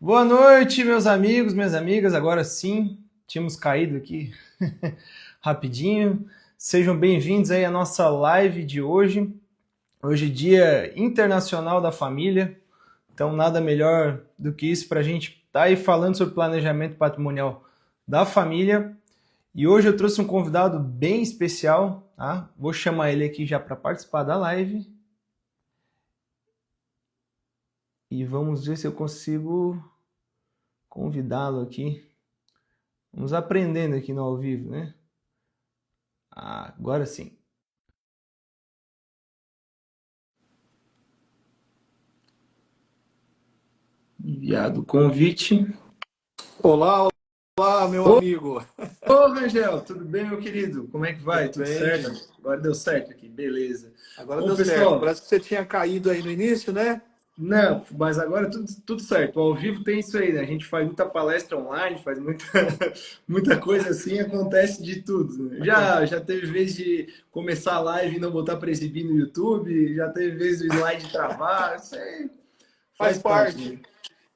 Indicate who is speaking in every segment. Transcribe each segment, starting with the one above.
Speaker 1: Boa noite, meus amigos, minhas amigas. Agora sim, tínhamos caído aqui rapidinho. Sejam bem-vindos aí à nossa live de hoje. Hoje, Dia Internacional da Família. Então, nada melhor do que isso para a gente estar aí falando sobre planejamento patrimonial da família. E hoje eu trouxe um convidado bem especial, tá? Vou chamar ele aqui já para participar da live. E vamos ver se eu consigo convidá-lo aqui. Vamos aprendendo aqui no ao vivo, né? Agora sim. Enviado o convite.
Speaker 2: Olá, olá, meu
Speaker 1: Ô,
Speaker 2: amigo.
Speaker 1: Rangel, tudo bem, meu querido? Como é que vai?
Speaker 2: Tudo
Speaker 1: Tudo
Speaker 2: bem?
Speaker 1: certo? Agora deu certo aqui, beleza.
Speaker 2: Agora
Speaker 1: Bom,
Speaker 2: deu certo.
Speaker 1: pessoal,
Speaker 2: Parece que você tinha caído aí no início, né?
Speaker 1: não, mas agora tudo certo. Ao vivo tem isso aí, né? A gente faz muita palestra online, faz muita, muita coisa assim, acontece de tudo, né? Já teve vez de começar a live e não botar para exibir no YouTube, já teve vez do slide travar, isso aí
Speaker 2: Faz
Speaker 1: faz parte, né?
Speaker 2: parte.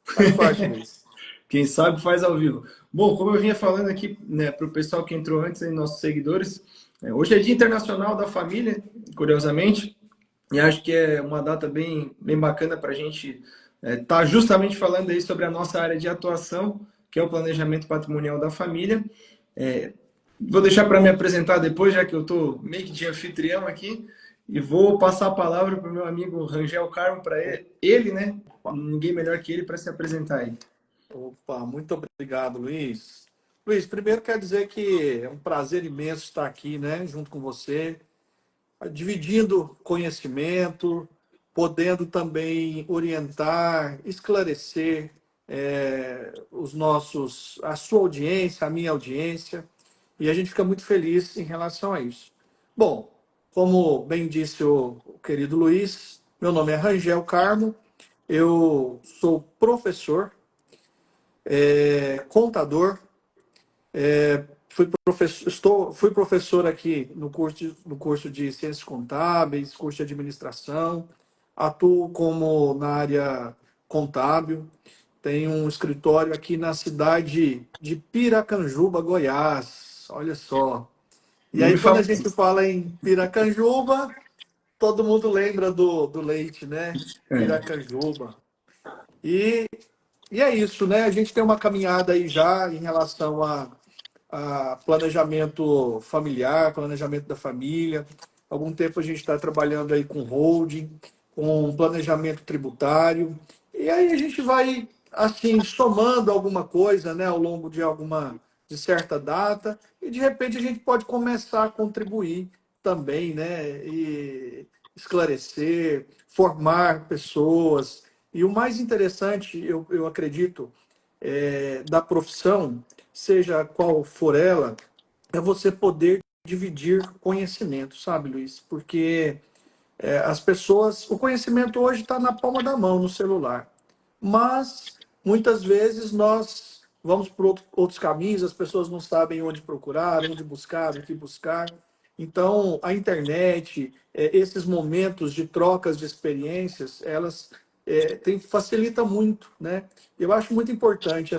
Speaker 2: Faz parte, Luiz.
Speaker 1: Quem sabe faz ao vivo. Bom, como eu vinha falando aqui, né, para o pessoal que entrou antes, aí, nossos seguidores, hoje é Dia Internacional da Família, curiosamente, e acho que é uma data bem bacana para a gente estar justamente falando aí sobre a nossa área de atuação, que é o planejamento patrimonial da família. É, Vou deixar para me apresentar depois, já que eu estou meio que de anfitrião aqui, e vou passar a palavra para o meu amigo Rangel Carmo, para ele, né?
Speaker 2: Opa,
Speaker 1: Ninguém melhor que ele para se apresentar aí.
Speaker 2: opa, muito obrigado, Luiz. Luiz, primeiro quero dizer que é um prazer imenso estar aqui, né, junto com você, dividindo conhecimento, podendo também orientar, esclarecer a sua audiência, a minha audiência, e a gente fica muito feliz em relação a isso. Bom, como bem disse o querido Luiz, meu nome é Rangel Carmo, eu sou professor, contador, fui professor aqui no curso de Ciências Contábeis, curso de Administração, atuo como na área contábil, tenho um escritório aqui na cidade de Piracanjuba, Goiás, olha só. E
Speaker 1: Não
Speaker 2: aí,
Speaker 1: me
Speaker 2: quando
Speaker 1: fala.
Speaker 2: a gente fala em Piracanjuba, todo mundo lembra do leite, né?
Speaker 1: É,
Speaker 2: Piracanjuba. E, e é isso, né? A gente tem uma caminhada aí já em relação a planejamento familiar, planejamento da família. Há algum tempo a gente está trabalhando aí com holding, com planejamento tributário. E aí a gente vai, assim, somando alguma coisa, né, ao longo de certa data, e de repente a gente pode começar a contribuir também, né, e esclarecer, formar pessoas. E o mais interessante, eu acredito, da profissão, seja qual for ela, é você poder dividir conhecimento, sabe, Luiz? Porque as pessoas, o conhecimento hoje está na palma da mão, no celular. Mas muitas vezes nós vamos por outros caminhos, as pessoas não sabem onde procurar, onde buscar, o que buscar. Então, a internet, esses momentos de trocas de experiências, elas facilita muito, né? Eu acho muito importante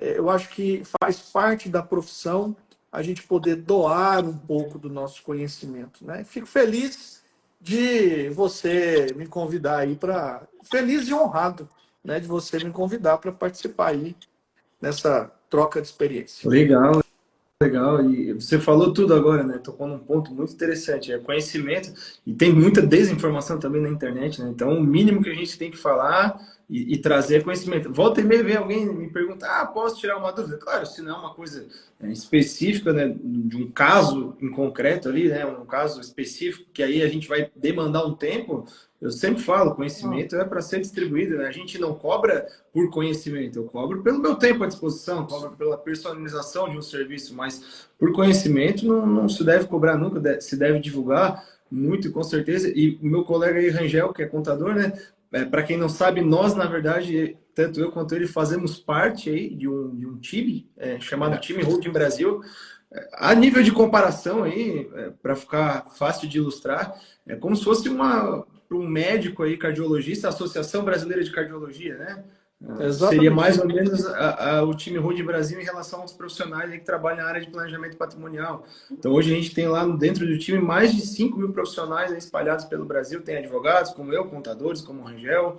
Speaker 2: eu acho que faz parte da profissão a gente poder doar um pouco do nosso conhecimento, né? Fico feliz de você me convidar aí para. Feliz e honrado, né? De você me convidar para participar aí nessa troca de experiência.
Speaker 1: legal, legal. E você falou tudo agora, né? Tocou num ponto muito interessante. É conhecimento e tem muita desinformação também na internet, né? Então, o mínimo que a gente tem que falar e trazer é conhecimento. Volta e meia vem alguém me pergunta, posso tirar uma dúvida? Claro, se não é uma coisa específica, né? De um caso em concreto ali, né? Um caso específico que aí a gente vai demandar um tempo. Eu sempre falo, conhecimento é para ser distribuído, né? A gente não cobra por conhecimento, eu cobro pelo meu tempo à disposição, cobro pela personalização de um serviço, mas por conhecimento não se deve cobrar nunca, se deve divulgar muito, com certeza. E o meu colega aí, Rangel, que é contador, né? Para quem não sabe, nós, na verdade, tanto eu quanto ele, fazemos parte aí de um time chamado Time Holding Brasil. A nível de comparação aí, para ficar fácil de ilustrar, é como se fosse um médico aí, cardiologista, a Associação Brasileira de Cardiologia, né? Seria
Speaker 2: Exatamente.
Speaker 1: mais ou menos o time Road Brasil em relação aos profissionais que trabalham na área de planejamento patrimonial. Então, hoje a gente tem lá dentro do time mais de 5.000 profissionais espalhados pelo Brasil. Tem advogados, como eu, contadores, como o Rangel.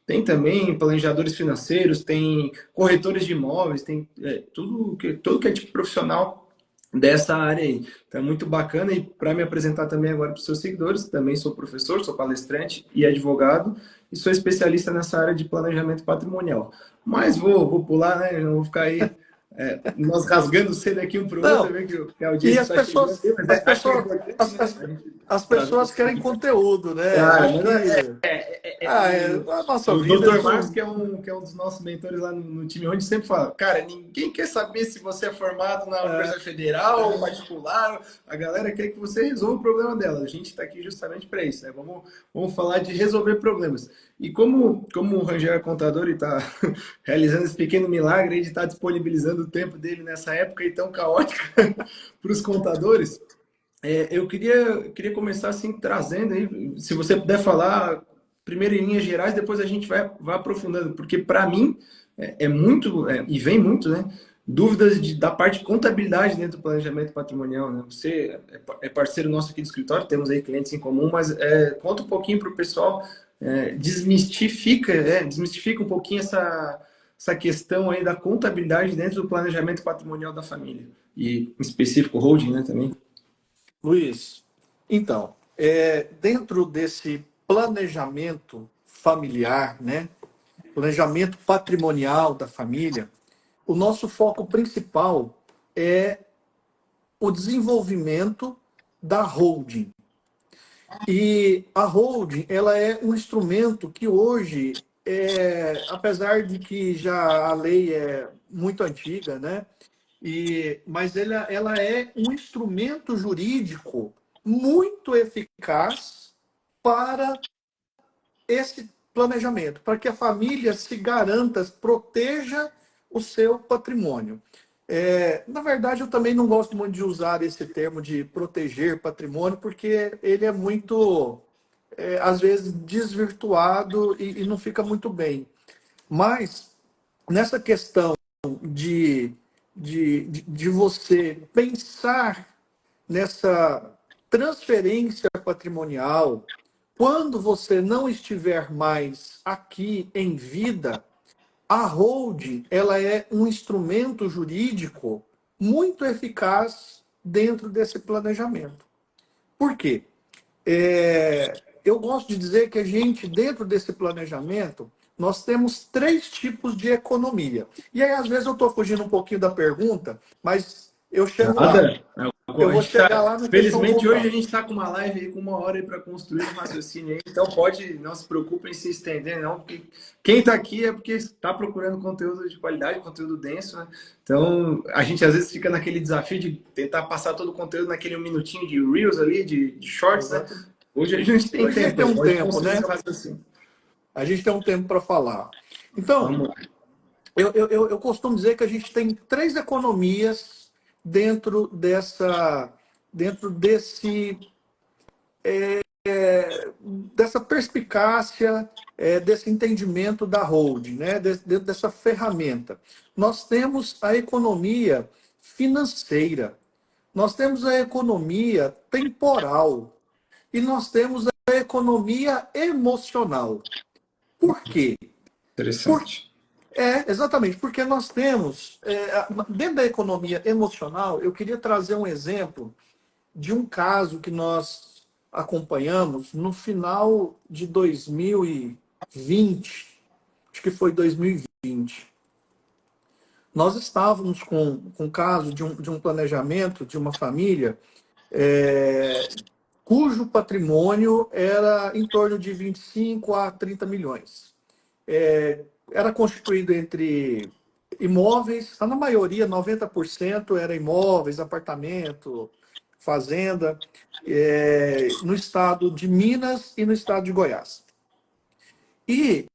Speaker 1: Tem também planejadores financeiros, tem corretores de imóveis, tem tudo que é tipo profissional dessa área aí. Então é muito bacana e para me apresentar também agora para os seus seguidores, também sou professor, sou palestrante e advogado e sou especialista nessa área de planejamento patrimonial. Mas vou pular, né? Não vou ficar aí nós rasgando cedo aqui um para o outro,
Speaker 2: Não,
Speaker 1: ver que a
Speaker 2: e
Speaker 1: audiência
Speaker 2: as
Speaker 1: está chegando,
Speaker 2: pessoas,
Speaker 1: mas
Speaker 2: as
Speaker 1: acho que é
Speaker 2: pessoas,
Speaker 1: importante,
Speaker 2: as,
Speaker 1: né?
Speaker 2: as,
Speaker 1: A gente
Speaker 2: as
Speaker 1: trazer um
Speaker 2: pessoas
Speaker 1: pouco
Speaker 2: querem
Speaker 1: de
Speaker 2: conteúdo, né?
Speaker 1: claro,
Speaker 2: Acho
Speaker 1: mas
Speaker 2: que a nossa
Speaker 1: o
Speaker 2: vida
Speaker 1: Dr. Marcos,
Speaker 2: não.
Speaker 1: que é um dos nossos mentores lá no time, onde sempre fala, cara, ninguém quer saber se você é formado na Universidade Federal ou particular, a galera quer que você resolva o problema dela. A gente está aqui justamente para isso, né? Vamos falar de resolver problemas. E como o Rangel é contador e está realizando esse pequeno milagre de estar disponibilizando o tempo dele nessa época aí tão caótica para os contadores, eu queria começar assim trazendo aí, se você puder falar primeiro em linhas gerais, depois a gente vai aprofundando, porque para mim é muito, e vem muito, né? Dúvidas da parte de contabilidade dentro do planejamento patrimonial, né? Você é parceiro nosso aqui do escritório, temos aí clientes em comum, mas conta um pouquinho para o pessoal, desmistifica um pouquinho essa questão aí da contabilidade dentro do planejamento patrimonial da família. E em específico holding, né, também.
Speaker 2: Luiz, então, dentro desse planejamento familiar, né? Planejamento patrimonial da família, o nosso foco principal é o desenvolvimento da holding. E a holding, ela é um instrumento que hoje, apesar de que já a lei é muito antiga, né? Mas ela é um instrumento jurídico muito eficaz para esse planejamento, para que a família se garanta, proteja o seu patrimônio. Na verdade, eu também não gosto muito de usar esse termo de proteger patrimônio, porque ele é muito, às vezes, desvirtuado e não fica muito bem. Mas, nessa questão de você pensar nessa transferência patrimonial, quando você não estiver mais aqui em vida, a holding ela é um instrumento jurídico muito eficaz dentro desse planejamento. Por quê? Eu gosto de dizer que a gente, dentro desse planejamento, nós temos três tipos de economia. E aí, às vezes, eu estou fugindo um pouquinho da pergunta, mas eu chego lá.
Speaker 1: Nada.
Speaker 2: Eu
Speaker 1: A
Speaker 2: vou
Speaker 1: gente
Speaker 2: chegar
Speaker 1: tá,
Speaker 2: lá na questão
Speaker 1: felizmente hoje a
Speaker 2: voltar.
Speaker 1: gente está com uma live aí com 1 hora para construir um raciocínio aí, então pode, não se preocupe em se estender, não, porque quem está aqui é porque está procurando conteúdo de qualidade, conteúdo denso, né? Então a gente às vezes fica naquele desafio de tentar passar todo o conteúdo naquele 1 minutinho de Reels ali, de Shorts, né?
Speaker 2: Exato.
Speaker 1: Hoje a gente tem
Speaker 2: Hoje a gente
Speaker 1: tempo
Speaker 2: tem
Speaker 1: aí,
Speaker 2: um
Speaker 1: pode
Speaker 2: tempo,
Speaker 1: construir
Speaker 2: né?
Speaker 1: seu raciocínio.
Speaker 2: A gente tem um tempo para falar. Então,
Speaker 1: Vamos lá.
Speaker 2: eu costumo dizer que a gente tem três economias dentro dentro dessa perspicácia, desse entendimento da holding, né? Dentro dessa ferramenta. Nós temos a economia financeira, nós temos a economia temporal e nós temos a economia emocional. Por quê? Por,
Speaker 1: Interessante.
Speaker 2: exatamente, porque nós temos, dentro da economia emocional, eu queria trazer um exemplo de um caso que nós acompanhamos no final de 2020, acho que foi 2020. Nós estávamos com um caso de um planejamento de uma família cujo patrimônio era em torno de 25 a 30 milhões. Era constituído entre imóveis, na maioria, 90% era imóveis, apartamento, fazenda, no estado de Minas e no estado de Goiás. E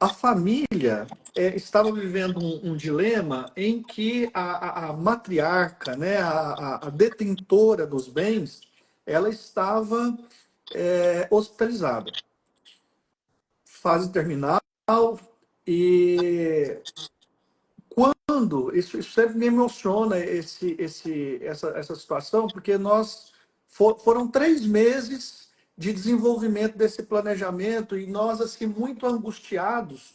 Speaker 2: a família estava vivendo um dilema em que a matriarca, né, a detentora dos bens, ela estava hospitalizada. Fase terminal, E quando, isso sempre me emociona, essa situação, porque foram 3 meses de desenvolvimento desse planejamento e nós, assim, muito angustiados,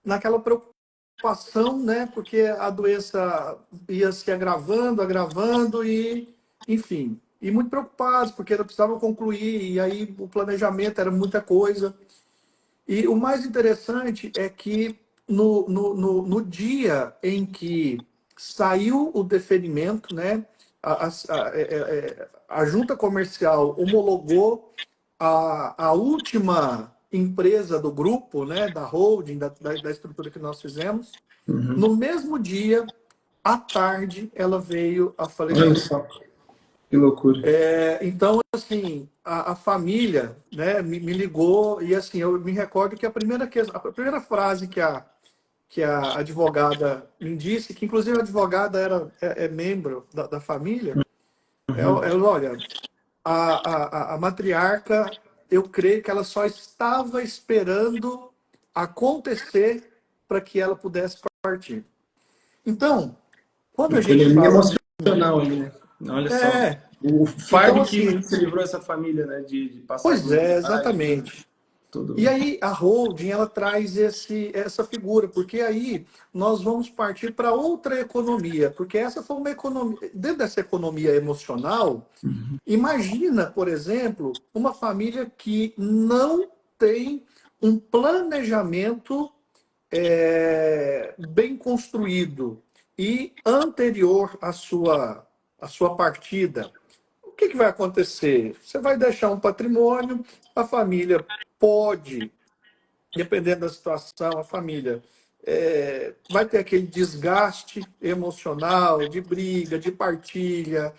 Speaker 2: naquela preocupação, né? Porque a doença ia se agravando, agravando e, enfim, e muito preocupados, porque não precisavam concluir, e aí o planejamento era muita coisa. E o mais interessante é que no dia em que saiu o deferimento, né, a junta comercial homologou a última empresa do grupo, né, da holding, da estrutura que nós fizemos,
Speaker 1: Uhum.
Speaker 2: no mesmo dia, à tarde, ela veio a
Speaker 1: Olha
Speaker 2: falecer.
Speaker 1: só, que loucura.
Speaker 2: Então, assim, a família, né, me ligou e, assim, eu me recordo que a primeira frase que a advogada me disse, que inclusive a advogada é membro da família,
Speaker 1: Uhum.
Speaker 2: olha, a matriarca, eu creio que ela só estava esperando acontecer para que ela pudesse partir. Então, quando a gente
Speaker 1: Economia
Speaker 2: fala...
Speaker 1: emocional ali, né? Olha só.
Speaker 2: É,
Speaker 1: O
Speaker 2: então,
Speaker 1: fardo que
Speaker 2: assim,
Speaker 1: se livrou essa família, né? De passar
Speaker 2: pois
Speaker 1: por
Speaker 2: é,
Speaker 1: enfermagem,
Speaker 2: exatamente. E
Speaker 1: tudo.
Speaker 2: aí a holding ela traz essa figura, porque aí nós vamos partir para outra economia, porque essa foi uma economia, dentro dessa economia emocional, imagina, por exemplo, uma família que não tem um planejamento bem construído e anterior à sua partida. O que vai acontecer? Você vai deixar um patrimônio, a família pode, dependendo da situação, a família vai ter aquele desgaste emocional, de briga, de partilha,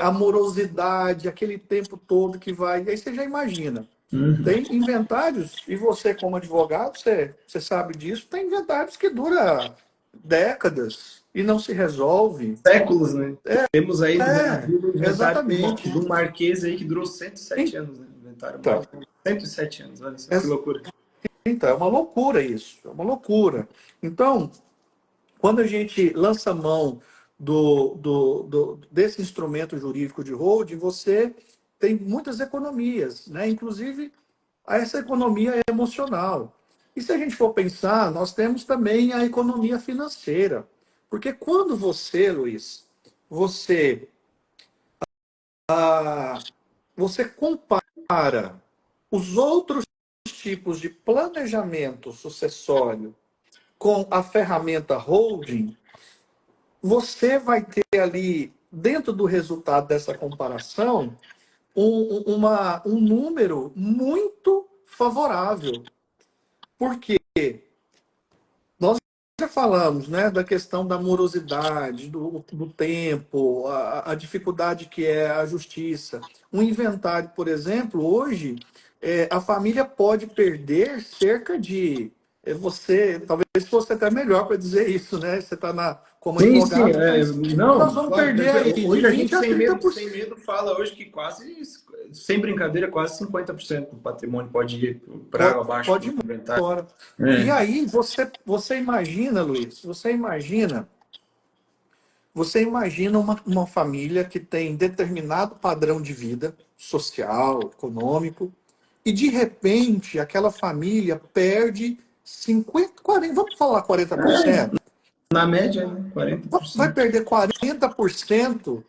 Speaker 2: amorosidade, aquele tempo todo que vai. Aí você já imagina.
Speaker 1: Uhum.
Speaker 2: Tem inventários, e você, como advogado, você sabe disso, tem inventários que duram décadas e não se resolve.
Speaker 1: Séculos, né? Temos aí no
Speaker 2: É,
Speaker 1: Brasil o inventário
Speaker 2: exatamente.
Speaker 1: de um Marquês aí que durou 107 anos, né? Inventário
Speaker 2: Então,
Speaker 1: básico. 107 anos, olha só que
Speaker 2: é,
Speaker 1: loucura.
Speaker 2: então, é uma loucura isso, é uma loucura. Então, quando a gente lança mão desse instrumento jurídico de holding, você tem muitas economias, né? Inclusive, essa economia é emocional. E se a gente for pensar, nós temos também a economia financeira. Porque quando você, Luiz, você, você compara os outros tipos de planejamento sucessório com a ferramenta holding, você vai ter ali, dentro do resultado dessa comparação, um número muito favorável. Por quê? Nós já falamos, né, da questão da morosidade, do tempo, a dificuldade que é a justiça. Um inventário, por exemplo, hoje, a família pode perder cerca de... talvez fosse até melhor para dizer isso, né? Você está como
Speaker 1: Sim, sim,
Speaker 2: advogado, mas nós
Speaker 1: não,
Speaker 2: vamos
Speaker 1: claro,
Speaker 2: perder aí de
Speaker 1: hoje a gente
Speaker 2: 20 a 30%.
Speaker 1: sem medo fala hoje que quase, sem brincadeira, quase 50% do patrimônio pode ir para água abaixo
Speaker 2: Pode
Speaker 1: do
Speaker 2: ir
Speaker 1: inventário.
Speaker 2: embora. E
Speaker 1: É.
Speaker 2: aí você imagina, Luiz, você imagina uma família que tem determinado padrão de vida social, econômico, e de repente aquela família perde 50, 40, vamos falar 40%?
Speaker 1: Na média, né, quarenta por
Speaker 2: Vai
Speaker 1: cento.
Speaker 2: perder 40%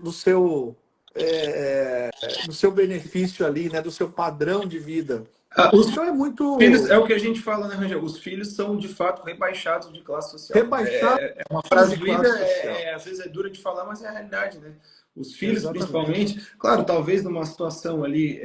Speaker 2: do seu benefício ali, né, do seu padrão de vida.
Speaker 1: Ah, os
Speaker 2: Então é
Speaker 1: filhos,
Speaker 2: muito
Speaker 1: é o que a gente fala, né, Rangel? Os filhos são, de fato, rebaixados de classe social. Né?
Speaker 2: rebaixados
Speaker 1: É uma frase
Speaker 2: de
Speaker 1: doída,
Speaker 2: classe social.
Speaker 1: às vezes é dura de falar, mas é a realidade, né? Os filhos,
Speaker 2: Exatamente.
Speaker 1: principalmente, claro, talvez numa situação ali,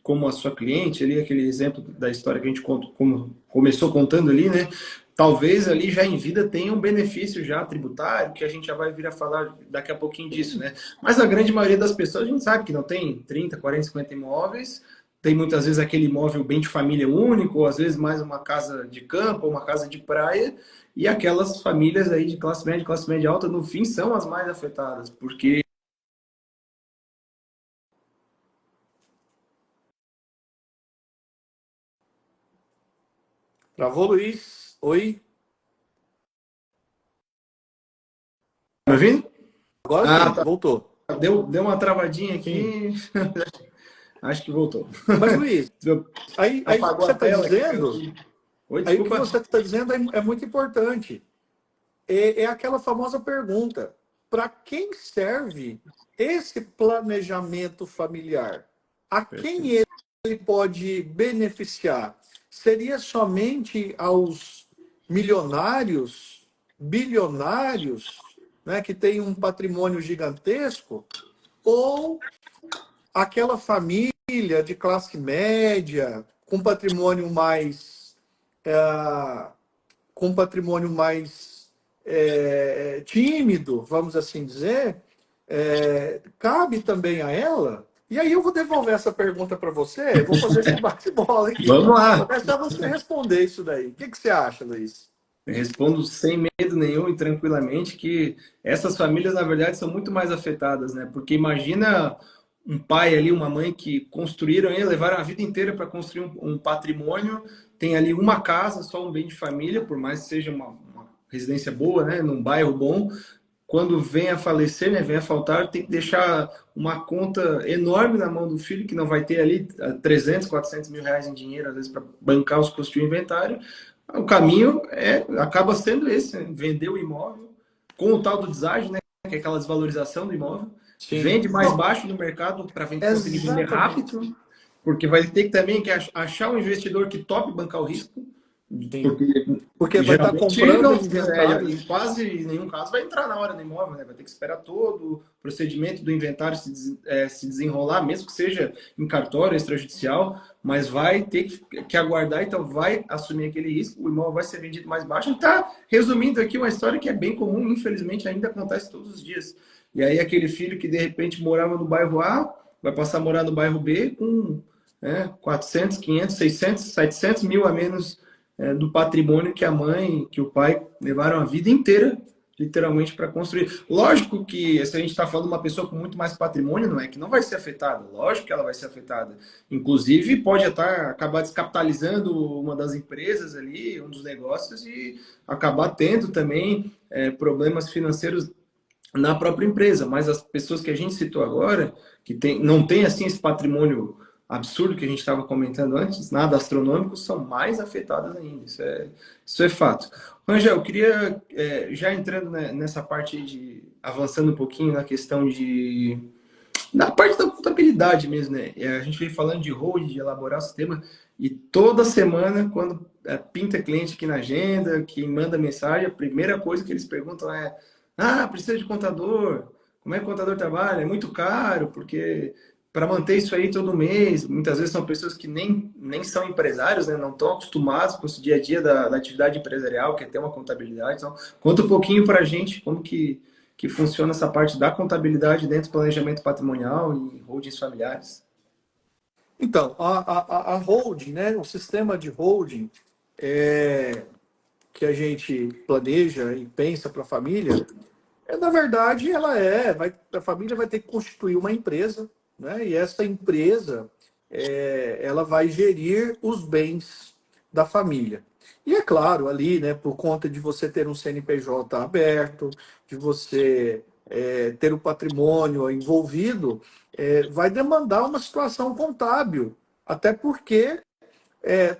Speaker 1: como a sua cliente, ali, aquele exemplo da história que a gente como começou contando ali, né? Talvez ali já em vida tenha um benefício já tributário, que a gente já vai vir a falar daqui a pouquinho disso, né? Mas a grande maioria das pessoas, a gente sabe que não tem 30, 40, 50 imóveis, tem muitas vezes aquele imóvel bem de família único, ou às vezes mais uma casa de campo, ou uma casa de praia, e aquelas famílias aí de classe média alta, no fim, são as mais afetadas, porque
Speaker 2: Travou, Luiz? Oi?
Speaker 1: Tá me ouvindo?
Speaker 2: Agora
Speaker 1: Ah,
Speaker 2: sim,
Speaker 1: tá.
Speaker 2: voltou.
Speaker 1: Deu uma travadinha
Speaker 2: Sim.
Speaker 1: aqui. Acho que voltou.
Speaker 2: Mas, Luiz, aí o que
Speaker 1: Apagou
Speaker 2: você
Speaker 1: a
Speaker 2: está
Speaker 1: tela aqui.
Speaker 2: dizendo,
Speaker 1: Oi,
Speaker 2: aí o que
Speaker 1: desculpa.
Speaker 2: você está dizendo é muito importante. É aquela famosa pergunta: para quem serve esse planejamento familiar? A quem
Speaker 1: Perfeito.
Speaker 2: ele pode beneficiar? Seria somente aos milionários, bilionários, né, que têm um patrimônio gigantesco? Ou aquela família de classe média, com patrimônio mais, é, com patrimônio mais tímido, vamos assim dizer, cabe também a ela? E aí eu vou devolver essa pergunta para você, vou fazer esse bate-bola aqui.
Speaker 1: Vamos
Speaker 2: Vou
Speaker 1: lá.
Speaker 2: deixar você responder isso daí. O que você acha, Luiz?
Speaker 1: Eu respondo sem medo nenhum e tranquilamente que essas famílias, na verdade, são muito mais afetadas, né? Porque imagina um pai ali, uma mãe que construíram e levaram a vida inteira para construir um patrimônio, tem ali uma casa, só um bem de família, por mais que seja uma residência boa, né? Num bairro bom, quando vem a falecer, né, vem a faltar, tem que deixar uma conta enorme na mão do filho, que não vai ter ali 300, 400 mil reais em dinheiro, às vezes, para bancar os custos de inventário. O caminho acaba sendo esse, né? Vender o imóvel com o tal do deságio, né, que é aquela desvalorização do imóvel,
Speaker 2: Sim.
Speaker 1: vende mais
Speaker 2: Não,
Speaker 1: baixo no mercado para conseguir vender
Speaker 2: exatamente.
Speaker 1: rápido, porque vai ter que também que achar um investidor que tope bancar o risco,
Speaker 2: Sim.
Speaker 1: porque
Speaker 2: Porque vai estar
Speaker 1: geralmente
Speaker 2: comprando
Speaker 1: não,
Speaker 2: inventário.
Speaker 1: em quase nenhum caso vai entrar na hora do imóvel, né? Vai ter que esperar todo o procedimento do inventário se desenrolar, mesmo que seja em cartório, extrajudicial, mas vai ter que aguardar, então vai assumir aquele risco, o imóvel vai ser vendido mais baixo. Está resumindo aqui uma história que é bem comum, infelizmente ainda acontece todos os dias. E aí aquele filho que de repente morava no bairro A, vai passar a morar no bairro B com 400, 500, 600, 700 mil a menos do patrimônio que a mãe, que o pai levaram a vida inteira, literalmente, para construir. Lógico que se a gente está falando de uma pessoa com muito mais patrimônio, não é que não vai ser afetada. Lógico que ela vai ser afetada. Inclusive, pode acabar descapitalizando uma das empresas ali, um dos negócios, e acabar tendo também problemas financeiros na própria empresa, mas as pessoas que a gente citou agora, não tem assim esse patrimônio absurdo que a gente estava comentando antes, nada astronômico, são mais afetadas ainda. Isso é fato. Angel, eu queria, já entrando nessa parte aí avançando um pouquinho na questão na parte da contabilidade mesmo, né? A gente veio falando de hold, de elaborar o sistema, e toda semana, quando pinta cliente aqui na agenda, que manda mensagem, a primeira coisa que eles perguntam é: ah, precisa de contador? Como é que o contador trabalha? É muito caro, porque para manter isso aí todo mês, muitas vezes são pessoas que nem são empresários, né? Não estão acostumados com o dia a dia da atividade empresarial, que é ter uma contabilidade. Então, conta um pouquinho para a gente como que funciona essa parte da contabilidade dentro do planejamento patrimonial e holdings familiares.
Speaker 2: Então, a holding, né, o sistema de holding que a gente planeja e pensa para a família, na verdade, a família vai ter que constituir uma empresa, né? E essa empresa, ela vai gerir os bens da família. E é claro, ali, né, por conta de você ter um CNPJ aberto, de você ter o patrimônio envolvido, vai demandar uma situação contábil, até porque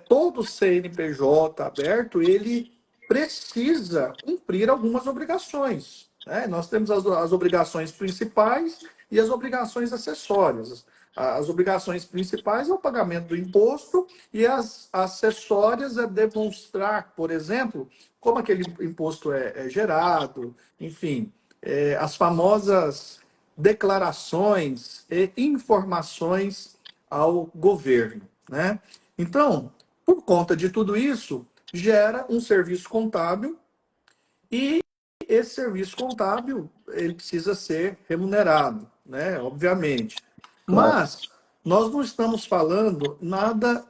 Speaker 2: todo CNPJ aberto, ele precisa cumprir algumas obrigações, né? Nós temos as obrigações principais e as obrigações acessórias. As obrigações principais é o pagamento do imposto e as acessórias é demonstrar, por exemplo, como aquele imposto é gerado, enfim, as famosas declarações e informações ao governo, né? Então, por conta de tudo isso, gera um serviço contábil e esse serviço contábil ele precisa ser remunerado, né? Obviamente.
Speaker 1: Claro.
Speaker 2: Mas nós não estamos falando nada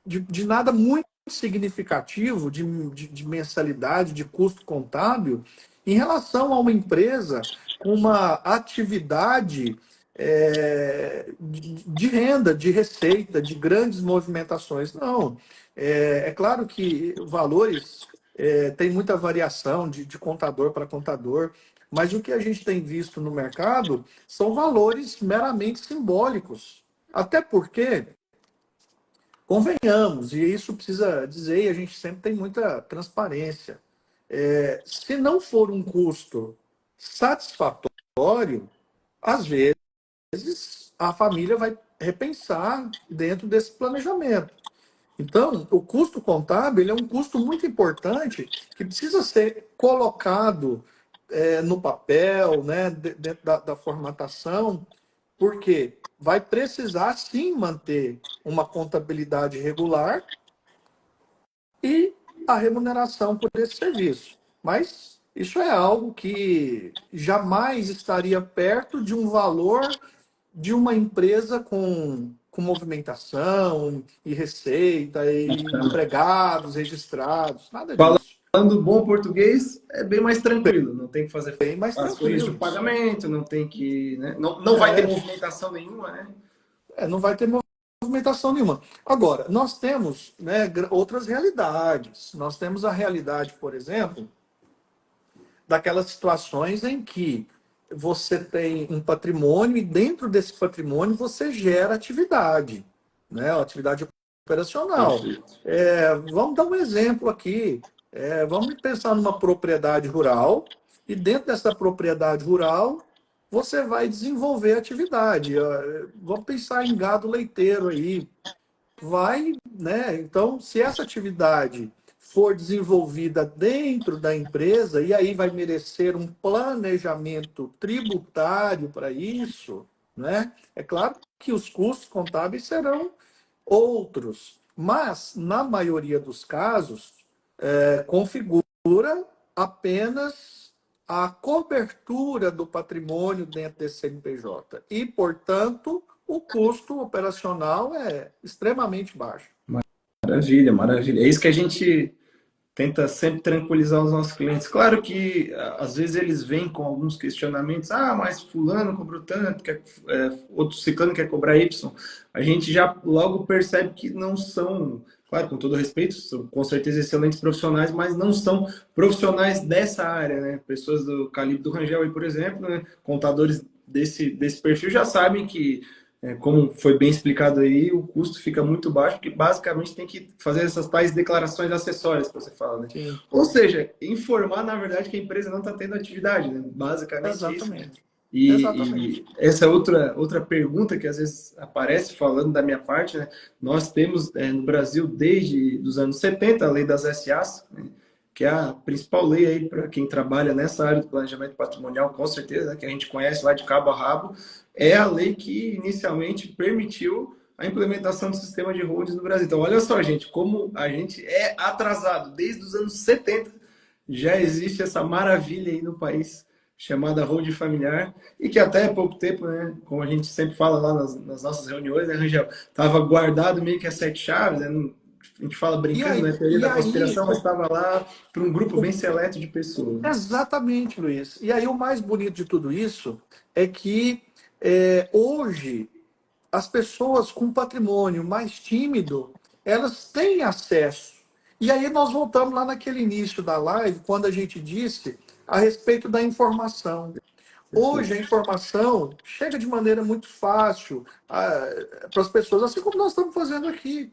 Speaker 2: de nada muito significativo de mensalidade, de custo contábil, em relação a uma empresa com uma atividade de renda, de receita, de grandes movimentações. Não. É claro que valores tem muita variação de contador para contador, mas o que a gente tem visto no mercado são valores meramente simbólicos. Até porque, convenhamos, e isso precisa dizer, e a gente sempre tem muita transparência. Se não for um custo satisfatório, às vezes a família vai repensar dentro desse planejamento. Então, o custo contábil ele é um custo muito importante que precisa ser colocado no papel, né, dentro da formatação, porque vai precisar sim manter uma contabilidade regular e a remuneração por esse serviço. Mas isso é algo que jamais estaria perto de um valor de uma empresa com movimentação e receita e empregados registrados, nada disso.
Speaker 1: Falando bom português, é bem mais tranquilo. Não tem que fazer
Speaker 2: Bem mais
Speaker 1: as folhas de
Speaker 2: tranquilo.
Speaker 1: pagamento, não tem que, né? Não vai ter
Speaker 2: É,
Speaker 1: movimentação nenhuma, né?
Speaker 2: não vai ter movimentação nenhuma. Agora, nós temos, né, outras realidades. Nós temos a realidade, por exemplo, daquelas situações em que você tem um patrimônio e dentro desse patrimônio você gera atividade, né? Atividade operacional.
Speaker 1: Perfeito.
Speaker 2: Vamos dar um exemplo aqui. Vamos pensar numa propriedade rural e dentro dessa propriedade rural você vai desenvolver atividade. Vamos pensar em gado leiteiro aí, vai, né? Então, se essa atividade for desenvolvida dentro da empresa, e aí vai merecer um planejamento tributário para isso, né? É claro que os custos contábeis serão outros, mas, na maioria dos casos, configura apenas a cobertura do patrimônio dentro desse CNPJ. E, portanto, o custo operacional é extremamente baixo.
Speaker 1: Maravilha, maravilha. É isso que a gente tenta sempre tranquilizar os nossos clientes. Claro que às vezes eles vêm com alguns questionamentos. Ah, mas fulano cobrou tanto, outro ciclano quer cobrar Y. A gente já logo percebe que não são, claro, com todo respeito, são com certeza excelentes profissionais, mas não são profissionais dessa área, né? Pessoas do calibre do Rangel aí, por exemplo, né? Contadores desse perfil já sabem que como foi bem explicado aí, o custo fica muito baixo, porque basicamente tem que fazer essas tais declarações acessórias que você fala, né?
Speaker 2: Sim,
Speaker 1: Ou seja, informar, na verdade, que a empresa não está tendo atividade, né? Basicamente isso.
Speaker 2: exatamente.
Speaker 1: E
Speaker 2: Exatamente.
Speaker 1: essa outra pergunta que às vezes aparece falando da minha parte, né? Nós temos no Brasil, desde os anos 70 a lei das SAs, né? Que é a principal lei aí para quem trabalha nessa área do planejamento patrimonial, com certeza, né? Que a gente conhece lá de cabo a rabo, é a lei que inicialmente permitiu a implementação do sistema de holdings no Brasil. Então, olha só, gente, como a gente é atrasado. Desde os anos 70 já existe essa maravilha aí no país chamada holding familiar e que até há pouco tempo, né, como a gente sempre fala lá nas nossas reuniões, né, Rangel, estava guardado meio que as sete chaves, né, a gente fala
Speaker 2: E
Speaker 1: brincando,
Speaker 2: aí,
Speaker 1: né, teoria
Speaker 2: e
Speaker 1: da
Speaker 2: aí
Speaker 1: conspiração, mas estava lá para um grupo bem
Speaker 2: o-
Speaker 1: seleto de pessoas. Né?
Speaker 2: exatamente, Luiz. E aí o mais bonito de tudo isso é que hoje as pessoas com patrimônio mais tímido, elas têm acesso. E aí nós voltamos lá naquele início da live, quando a gente disse a respeito da informação. Hoje a
Speaker 1: Perfeito.
Speaker 2: informação chega de maneira muito fácil para as pessoas, assim como nós estamos fazendo aqui.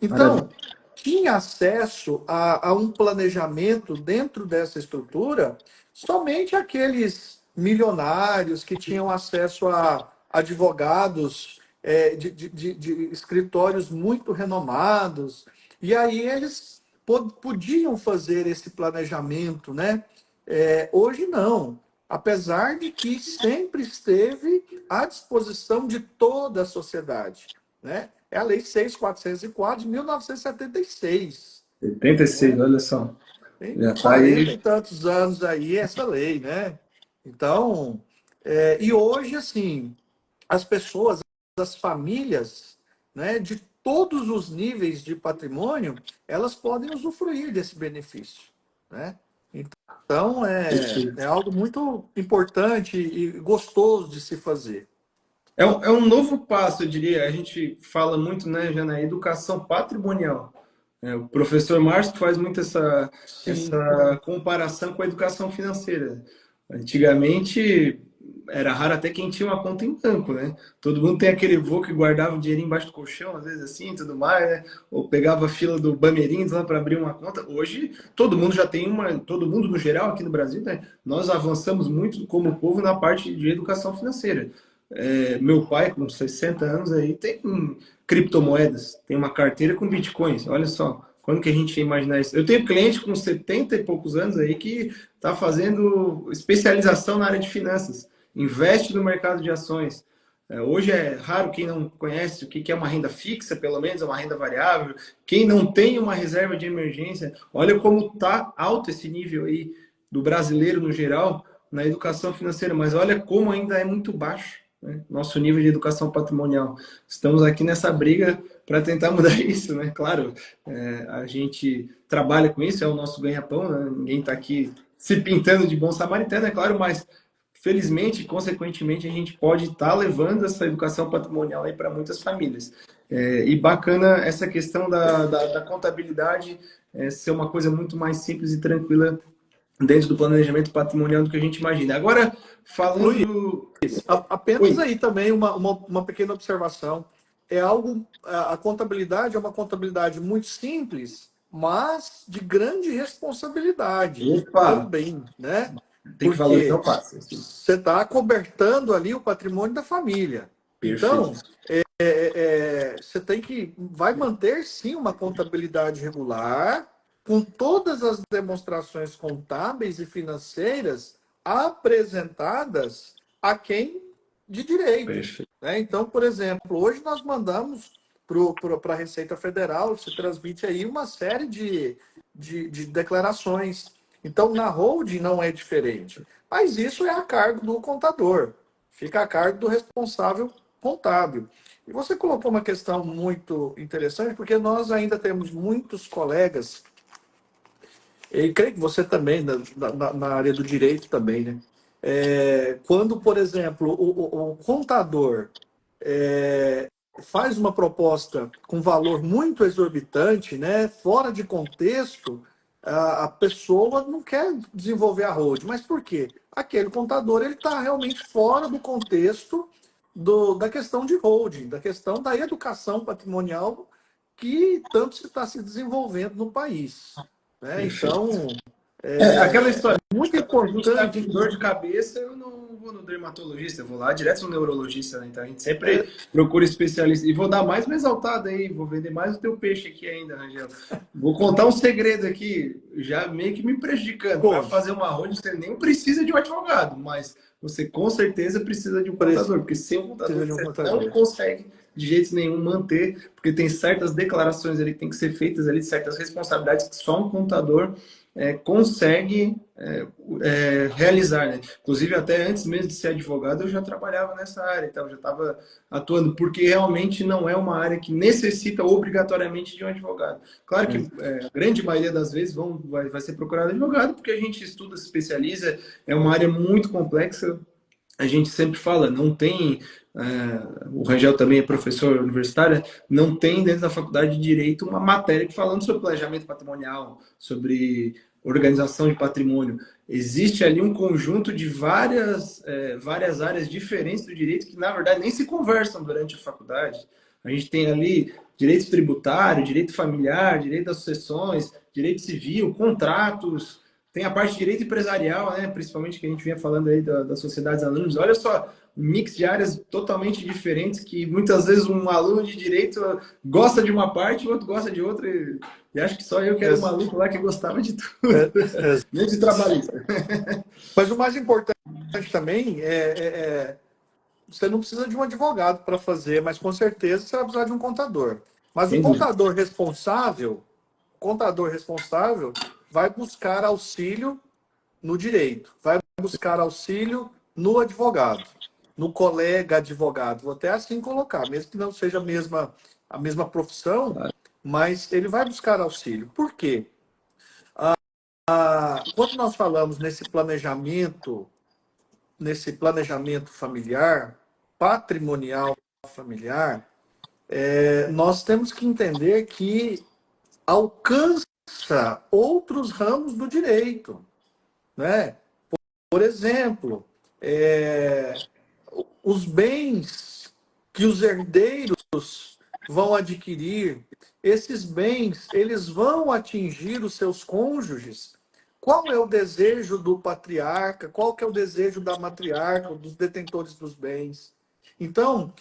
Speaker 1: Maravilha.
Speaker 2: Então, tinha acesso a um planejamento dentro dessa estrutura somente aqueles milionários que tinham acesso a advogados de escritórios muito renomados. E aí eles podiam fazer esse planejamento, né? Hoje não. Apesar de que sempre esteve à disposição de toda a sociedade, né? É a Lei 6.404 de 1976.
Speaker 1: 76,
Speaker 2: Né?
Speaker 1: olha só.
Speaker 2: Tem
Speaker 1: Já está
Speaker 2: 40 e
Speaker 1: aí.
Speaker 2: tantos anos aí essa lei, né? Então, e hoje, assim, as pessoas, as famílias, né, de todos os níveis de patrimônio, elas podem usufruir desse benefício, né? Então, é
Speaker 1: Perfeito.
Speaker 2: algo muito importante e gostoso de se fazer.
Speaker 1: É um novo passo, eu diria. A gente fala muito, né, já na educação patrimonial. O professor Márcio faz muito
Speaker 2: Sim.
Speaker 1: essa comparação com a educação financeira. Antigamente, era raro até quem tinha uma conta em banco, né? Todo mundo tem aquele vô que guardava o dinheiro embaixo do colchão, às vezes assim, tudo mais, né? Ou pegava a fila do Bamerindos lá para abrir uma conta. Hoje, todo mundo já tem uma, todo mundo no geral aqui no Brasil, né? Nós avançamos muito como povo na parte de educação financeira. Meu pai, com 60 anos aí, tem criptomoedas, tem uma carteira com bitcoins. Olha só, quando que a gente ia imaginar isso? Eu tenho cliente com 70 e poucos anos aí que está fazendo especialização na área de finanças, investe no mercado de ações. Hoje é raro quem não conhece o que é uma renda fixa, pelo menos é uma renda variável. Quem não tem uma reserva de emergência, olha como está alto esse nível aí do brasileiro no geral na educação financeira, mas olha como ainda é muito baixo, né? Nosso nível de educação patrimonial. Estamos aqui nessa briga para tentar mudar isso, né? Claro, a gente trabalha com isso, é o nosso ganha-pão, né? Ninguém está aqui se pintando de bom samaritano, é claro, mas felizmente, consequentemente, a gente pode estar levando essa educação patrimonial aí para muitas famílias. E bacana essa questão da contabilidade ser uma coisa muito mais simples e tranquila dentro do planejamento patrimonial do que a gente imagina. Agora,
Speaker 2: Luiz,
Speaker 1: falando.
Speaker 2: apenas
Speaker 1: Oi,
Speaker 2: aí também uma pequena observação. É algo, a contabilidade é uma contabilidade muito simples, mas de grande responsabilidade
Speaker 1: opa,
Speaker 2: também, né?
Speaker 1: tem que valorizar o
Speaker 2: Porque
Speaker 1: passo. Assim.
Speaker 2: você está cobertando ali o patrimônio da família.
Speaker 1: Perfeito.
Speaker 2: Então, você tem que vai manter sim uma contabilidade regular, com todas as demonstrações contábeis e financeiras apresentadas a quem de direito.
Speaker 1: Perfeito.
Speaker 2: Né? Então, por exemplo, hoje nós mandamos para a Receita Federal, se transmite aí uma série de declarações. Então, na holding não é diferente. Mas isso é a cargo do contador, fica a cargo do responsável contábil. E você colocou uma questão muito interessante, porque nós ainda temos muitos colegas, e creio que você também, na área do direito também, né? Quando, por exemplo, o contador faz uma proposta com valor muito exorbitante, né, fora de contexto, a pessoa não quer desenvolver a holding. Mas por quê? Aquele contador ele está realmente fora do contexto da questão de holding, da questão da educação patrimonial que tanto se está se desenvolvendo no país. Né?
Speaker 1: Perfeito.
Speaker 2: Então,
Speaker 1: Aquela história,
Speaker 2: muito
Speaker 1: quando a gente está com
Speaker 2: importante.
Speaker 1: dor de cabeça, eu não vou no dermatologista, eu vou lá direto no neurologista, né? Então a gente sempre procura especialista. E vou dar mais uma exaltada aí, vou vender mais o teu peixe aqui ainda, Rangel. Vou contar um segredo aqui, já meio que me prejudicando. Para
Speaker 2: Conte.
Speaker 1: fazer uma holding, você nem precisa de um advogado, mas você com certeza precisa de um contador, porque sem um contador
Speaker 2: Precisa de um
Speaker 1: você não
Speaker 2: contador.
Speaker 1: consegue de jeito nenhum manter, porque tem certas declarações ali que tem que ser feitas ali, certas responsabilidades que só um contador consegue realizar, né? Inclusive, até antes mesmo de ser advogado, eu já trabalhava nessa área, então eu já estava atuando, porque realmente não é uma área que necessita obrigatoriamente de um advogado. Claro que a grande maioria das vezes vai ser procurado advogado, porque a gente estuda, se especializa, é uma área muito complexa, a gente sempre fala, não tem. O Rangel também é professor universitário, não tem dentro da faculdade de Direito uma matéria falando sobre planejamento patrimonial, sobre organização de patrimônio. Existe ali um conjunto de várias áreas diferentes do direito que, na verdade, nem se conversam durante a faculdade. A gente tem ali direito tributário, direito familiar, direito das sucessões, direito civil, contratos, tem a parte de direito empresarial, né? Principalmente que a gente vinha falando aí das sociedades anônimas. Olha só, um mix de áreas totalmente diferentes que muitas vezes um aluno de direito gosta de uma parte, o outro gosta de outra. E acho que só eu que era o maluco lá que gostava de tudo,
Speaker 2: É, é,
Speaker 1: nem de trabalhista.
Speaker 2: Mas o mais importante também você não precisa de um advogado para fazer, mas com certeza você vai precisar de um contador. Mas
Speaker 1: Sem dúvida.
Speaker 2: o contador responsável vai buscar auxílio no direito, vai buscar auxílio no advogado, no colega advogado. Vou até assim colocar, mesmo que não seja a mesma profissão, mas ele vai buscar auxílio. Por quê? Quando nós falamos nesse planejamento familiar, patrimonial familiar, nós temos que entender que alcança outros ramos do direito, né? Por exemplo, os bens que os herdeiros vão adquirir, esses bens, eles vão atingir os seus cônjuges. Qual é o desejo do patriarca? Qual que é o desejo da matriarca, dos detentores dos bens? Então,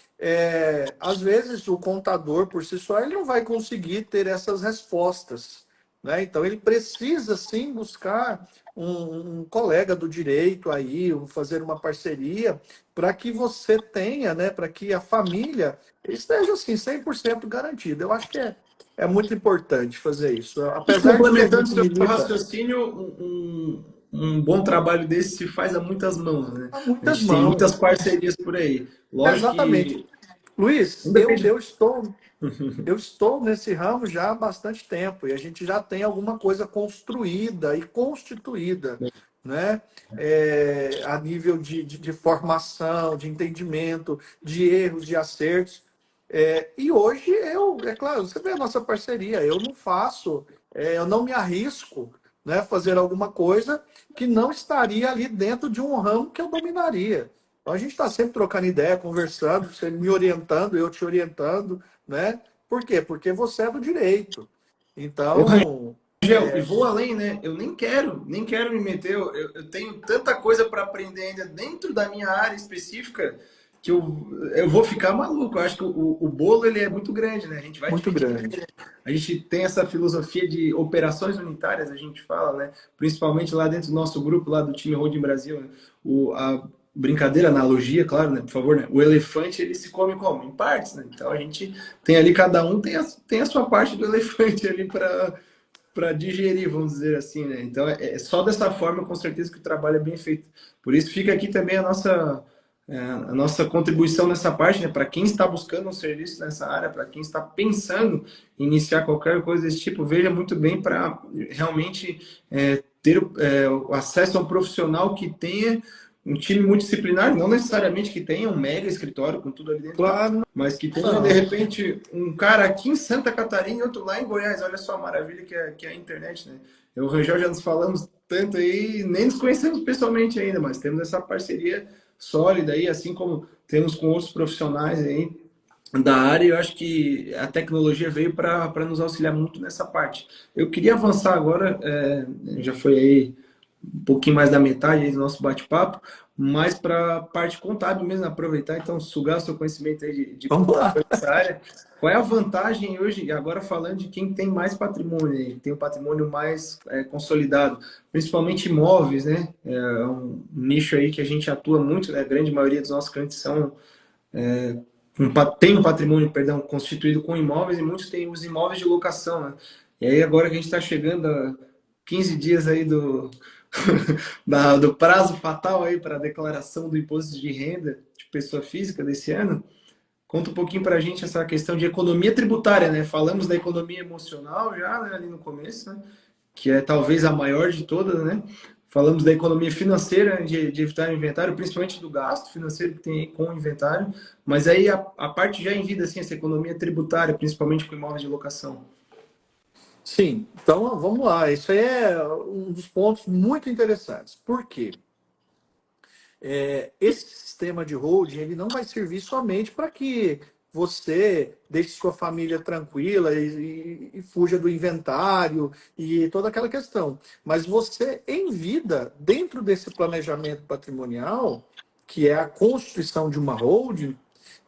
Speaker 2: às vezes o contador por si só ele não vai conseguir ter essas respostas, né? Então ele precisa sim buscar um colega do direito aí, fazer uma parceria para que você tenha, né, para que a família esteja assim 100% garantida. Eu acho que é muito importante fazer isso.
Speaker 1: E
Speaker 2: Apesar de que a
Speaker 1: complementando
Speaker 2: gente
Speaker 1: seu
Speaker 2: milita
Speaker 1: raciocínio, um bom trabalho desse se faz a muitas mãos, né?
Speaker 2: a
Speaker 1: A
Speaker 2: muitas
Speaker 1: gente tem
Speaker 2: mãos.
Speaker 1: muitas parcerias por aí. Lógico
Speaker 2: Exatamente.
Speaker 1: que
Speaker 2: Luiz,
Speaker 1: não
Speaker 2: eu,
Speaker 1: depende.
Speaker 2: eu estou eu estou nesse ramo já há bastante tempo e a gente já tem alguma coisa construída e constituída, né? A nível de formação, de entendimento, de erros, de acertos. E hoje é claro, você vê a nossa parceria, eu não faço, eu não me arrisco, né, fazer alguma coisa que não estaria ali dentro de um ramo que eu dominaria. Então a gente está sempre trocando ideia, conversando, você me orientando, eu te orientando, né? Por quê? Porque você é do direito. Então,
Speaker 1: Gel, e vou além, né? Eu nem quero me meter. Eu tenho tanta coisa para aprender ainda dentro da minha área específica que eu vou ficar maluco. Eu acho que o bolo ele é muito grande, né? A gente vai
Speaker 2: muito
Speaker 1: dividir.
Speaker 2: grande.
Speaker 1: A gente tem essa filosofia de operações unitárias, a gente fala, né? Principalmente lá dentro do nosso grupo, lá do time Holding Brasil, né? A brincadeira, analogia, claro, né? Por favor, né? O elefante ele se come como? Em partes, né? Então a gente tem ali, cada um tem a sua parte do elefante ali para digerir, vamos dizer assim, né? Então é só dessa forma, com certeza, que o trabalho é bem feito. Por isso fica aqui também a nossa contribuição nessa parte, né? Para quem está buscando um serviço nessa área, para quem está pensando em iniciar qualquer coisa desse tipo, veja muito bem para realmente ter o acesso a um profissional que tenha um time multidisciplinar, não necessariamente que tenha um mega escritório com tudo ali dentro, não,
Speaker 2: Claro,
Speaker 1: mas que tenha, de
Speaker 2: não.
Speaker 1: repente, um cara aqui em Santa Catarina e outro lá em Goiás. Olha só a maravilha que é a internet, né? Eu e o Rangel já nos falamos tanto aí, nem nos conhecemos pessoalmente ainda, mas temos essa parceria sólida aí, assim como temos com outros profissionais aí da área. Eu acho que a tecnologia veio para nos auxiliar muito nessa parte. Eu queria avançar agora, já foi aí um pouquinho mais da metade do nosso bate-papo, mais para a parte contábil mesmo, aproveitar, então, sugar o seu conhecimento aí de
Speaker 2: Vamos lá.
Speaker 1: contador nessa área. Qual é a vantagem hoje, agora falando de quem tem mais patrimônio, tem o patrimônio mais consolidado, principalmente imóveis, né? É um nicho aí que a gente atua muito, né? A grande maioria dos nossos clientes tem um patrimônio, perdão, constituído com imóveis, e muitos têm os imóveis de locação, né? E aí agora que a gente está chegando a 15 dias aí do prazo fatal aí para a declaração do imposto de renda de pessoa física desse ano, conta um pouquinho para a gente essa questão de economia tributária, né? Falamos da economia emocional já, né, ali no começo, né? Que é talvez a maior de todas, né? Falamos da economia financeira, de evitar o inventário, principalmente do gasto financeiro que tem com o inventário, mas aí a parte já em vida, assim, essa economia tributária, principalmente com imóveis de locação.
Speaker 2: Sim, então vamos lá. Isso aí é um dos pontos muito interessantes. Por quê? Esse sistema de holding ele não vai servir somente para que você deixe sua família tranquila e fuja do inventário e toda aquela questão. Mas você, em vida, dentro desse planejamento patrimonial, que é a constituição de uma holding,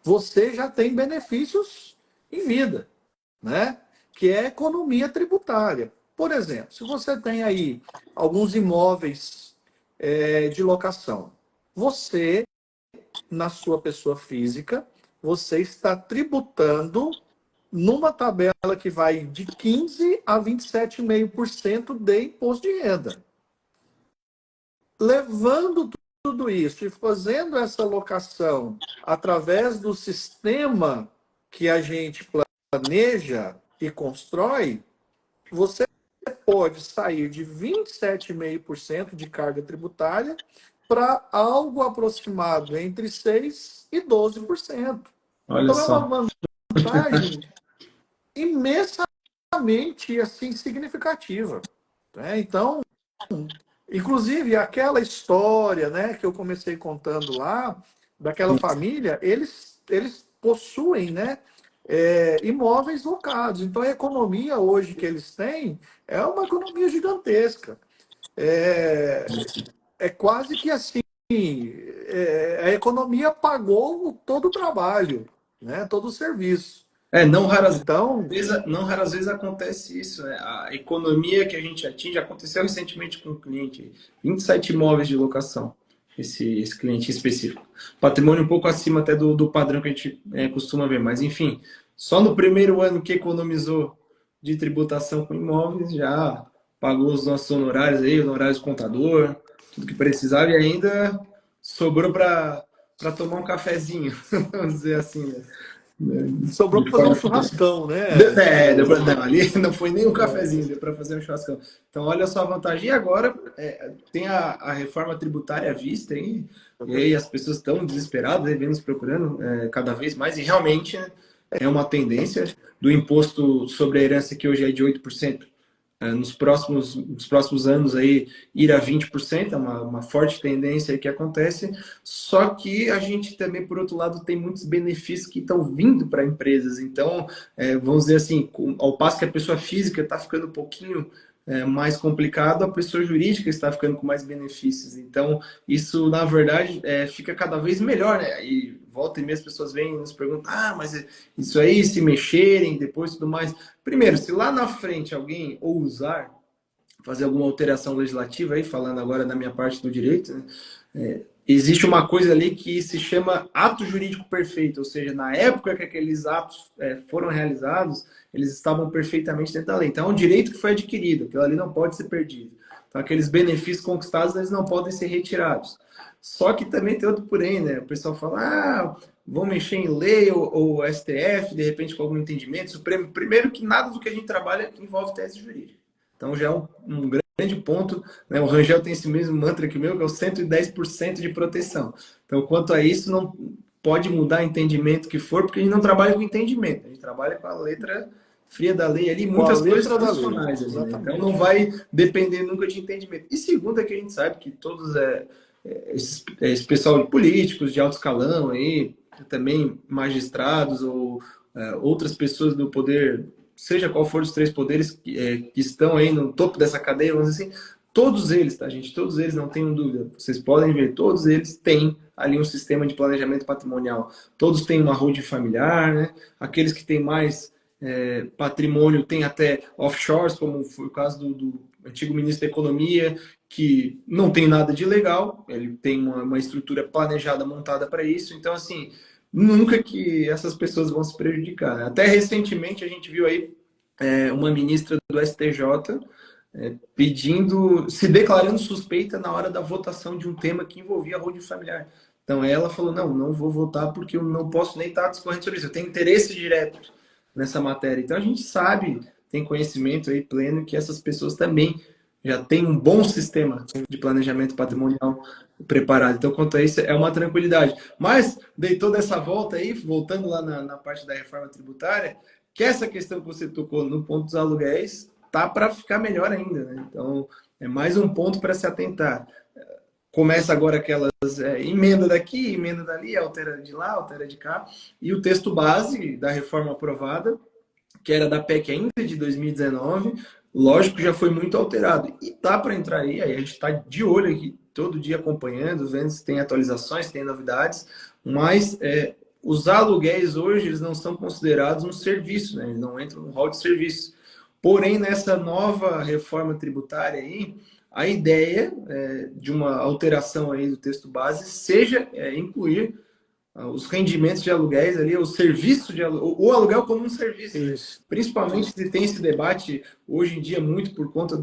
Speaker 2: você já tem benefícios em vida, né? Que é a economia tributária. Por exemplo, se você tem aí alguns imóveis de locação, você, na sua pessoa física, você está tributando numa tabela que vai de 15 a 27,5% de imposto de renda. Levando tudo isso e fazendo essa locação através do sistema que a gente planeja e constrói, você pode sair de 27,5% de carga tributária para algo aproximado entre 6% e 12%.
Speaker 1: Olha
Speaker 2: Então, é
Speaker 1: só.
Speaker 2: uma vantagem imensamente assim, significativa. Né? Então, inclusive, aquela história, né, que eu comecei contando lá, daquela família, eles possuem, né, imóveis locados. Então, a economia hoje que eles têm é uma economia gigantesca. É, é quase que assim, a economia pagou todo o trabalho, né, todo o serviço.
Speaker 1: Não raras
Speaker 2: Então,
Speaker 1: vezes, não raras vezes acontece isso, né? A economia que a gente atinge aconteceu recentemente com um cliente, 27 imóveis de locação, esse cliente específico. Patrimônio um pouco acima até do padrão que a gente costuma ver, mas enfim, só no primeiro ano que economizou de tributação com imóveis, já pagou os nossos honorários aí, honorários do contador, tudo que precisava e ainda sobrou para tomar um cafezinho, vamos dizer assim, né?
Speaker 2: sobrou
Speaker 1: De
Speaker 2: para fazer um
Speaker 1: forma
Speaker 2: churrascão, né?
Speaker 1: não, ali não foi nem um cafezinho, deu para fazer um churrascão. Então, olha só a vantagem. E agora tem a reforma tributária à vista aí, e aí as pessoas estão desesperadas, aí, vem nos procurando cada vez mais, e realmente né, é uma tendência do imposto sobre a herança que hoje é de 8%, nos próximos anos aí ir a 20%, é uma forte tendência aí que acontece, só que a gente também, por outro lado, tem muitos benefícios que estão vindo para empresas, então, vamos dizer assim, ao passo que a pessoa física está ficando um pouquinho mais complicado, a pessoa jurídica está ficando com mais benefícios. Então, isso, na verdade, fica cada vez melhor, né? E volta e meia as pessoas vêm e nos perguntam, mas isso aí, se mexerem, depois tudo mais. Primeiro, se lá na frente alguém ousar fazer alguma alteração legislativa, aí falando agora da minha parte do direito, né? Existe uma coisa ali que se chama ato jurídico perfeito, ou seja, na época que aqueles atos foram realizados, eles estavam perfeitamente dentro da lei. Então, é um direito que foi adquirido, aquilo ali não pode ser perdido. Então, aqueles benefícios conquistados, eles não podem ser retirados. Só que também tem outro porém, né? O pessoal fala, vão mexer em lei ou STF, de repente com algum entendimento, Supremo. Primeiro que nada do que a gente trabalha envolve tese jurídica. Então já é um grande ponto, né? O Rangel tem esse mesmo mantra que o meu, que é o 110% de proteção. Então, quanto a isso, não pode mudar entendimento que for, porque a gente não trabalha com entendimento, a gente trabalha com a letra fria da lei ali,
Speaker 2: com a
Speaker 1: muitas coisas
Speaker 2: letra da lei,
Speaker 1: constitucionais ali, né? Então não
Speaker 2: exatamente.
Speaker 1: vai depender nunca de entendimento. E segundo é que a gente sabe que todos esse pessoal de políticos de alto escalão aí, também magistrados ou outras pessoas do poder, seja qual for os três poderes que estão aí no topo dessa cadeia, vamos dizer assim, todos eles, tá, gente? Todos eles, não tenham dúvida. Vocês podem ver, todos eles têm ali um sistema de planejamento patrimonial. Todos têm uma holding familiar, né? Aqueles que têm mais patrimônio têm até offshores, como foi o caso do antigo ministro da Economia, que não tem nada de legal, ele tem uma estrutura planejada, montada para isso. Então, assim, nunca que essas pessoas vão se prejudicar. Até recentemente a gente viu aí uma ministra do STJ pedindo, se declarando suspeita na hora da votação de um tema que envolvia a holding familiar. Então ela falou, não vou votar porque eu não posso nem estar discorrendo sobre isso, eu tenho interesse direto nessa matéria. Então a gente sabe, tem conhecimento aí pleno que essas pessoas também já têm um bom sistema de planejamento patrimonial preparado. Então, quanto a isso, é uma tranquilidade. Mas, dei toda essa volta aí, voltando lá na parte da reforma tributária, que essa questão que você tocou no ponto dos aluguéis tá para ficar melhor ainda, né? Então, é mais um ponto para se atentar. Começa agora aquelas emenda daqui, emenda dali, altera de lá, altera de cá, e o texto base da reforma aprovada, que era da PEC ainda de 2019, lógico, já foi muito alterado. E tá para entrar aí a gente está de olho aqui, todo dia acompanhando, vendo se tem atualizações, se tem novidades, mas os aluguéis hoje eles não são considerados um serviço, né? Eles não entram no rol de serviço. Porém, nessa nova reforma tributária aí, a ideia de uma alteração aí do texto base seja incluir os rendimentos de aluguéis ali, o serviço de aluguel, o aluguel como um serviço, né?
Speaker 2: Isso.
Speaker 1: Principalmente se tem esse debate hoje em dia muito por conta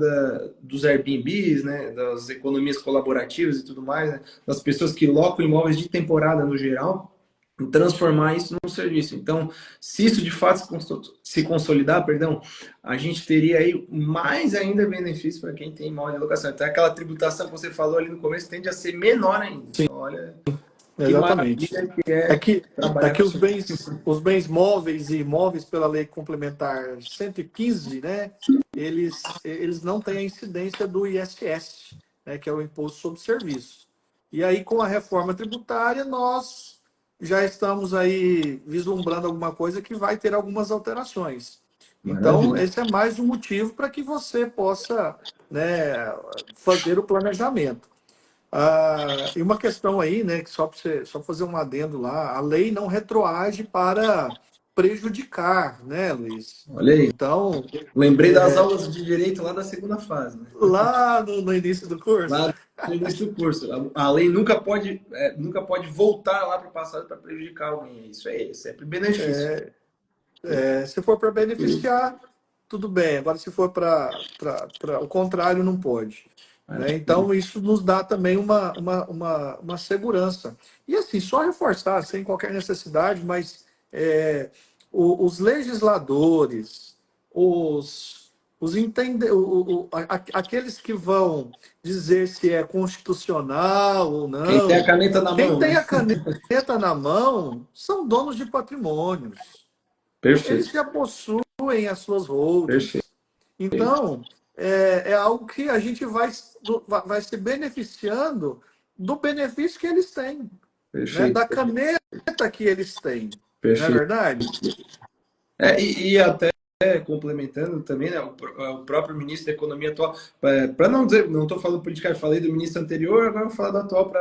Speaker 1: dos Airbnbs, né? Das economias colaborativas e tudo mais, né? Das pessoas que locam imóveis de temporada no geral. e transformar isso num serviço. Então, se isso de fato se consolidar, perdão, a gente teria aí mais ainda benefício para quem tem imóvel de locação. Então, aquela tributação que você falou ali no começo tende a ser menor ainda.
Speaker 2: Sim,
Speaker 1: Então, olha que
Speaker 2: exatamente.
Speaker 1: maravilha que
Speaker 2: É
Speaker 1: é
Speaker 2: que, é
Speaker 1: trabalhar
Speaker 2: que
Speaker 1: com isso.
Speaker 2: os bens móveis e imóveis pela Lei Complementar 115, né, eles não têm a incidência do ISS, né, que é o Imposto sobre Serviço. E aí, com a reforma tributária, nós já estamos aí vislumbrando alguma coisa que vai ter algumas alterações. Então,
Speaker 1: Maravilha.
Speaker 2: esse é mais um motivo para que você possa, né, fazer o planejamento. E uma questão aí, né, que só para você só fazer um adendo lá, a lei não retroage para prejudicar, né, Luiz?
Speaker 1: Olha aí.
Speaker 2: Então,
Speaker 1: Lembrei das aulas de direito lá da segunda fase, né?
Speaker 2: lá no início do curso,
Speaker 1: Lá no início do curso. A lei nunca pode voltar lá para o passado para prejudicar alguém. Isso é sempre benefício.
Speaker 2: se for para beneficiar, tudo bem. Agora, se for para o contrário, não pode. Né? Então, isso nos dá também uma segurança. E assim, só reforçar, sem qualquer necessidade, mas os legisladores, aqueles que vão dizer se é constitucional ou
Speaker 1: Quem tem a
Speaker 2: não,
Speaker 1: caneta na
Speaker 2: quem
Speaker 1: mão, né?
Speaker 2: tem a caneta na mão são donos de patrimônios. Eles
Speaker 1: Perfeito,
Speaker 2: já possuem as suas
Speaker 1: perfeito,
Speaker 2: holdings. Então, é algo que a gente vai se beneficiando do benefício que eles têm, né?
Speaker 1: perfeito,
Speaker 2: Da caneta que eles têm. Não é
Speaker 1: perfeito.
Speaker 2: verdade?
Speaker 1: E até complementando também, né, o próprio ministro da Economia atual, para não dizer, não estou falando politicamente, falei do ministro anterior, agora vou falar do atual,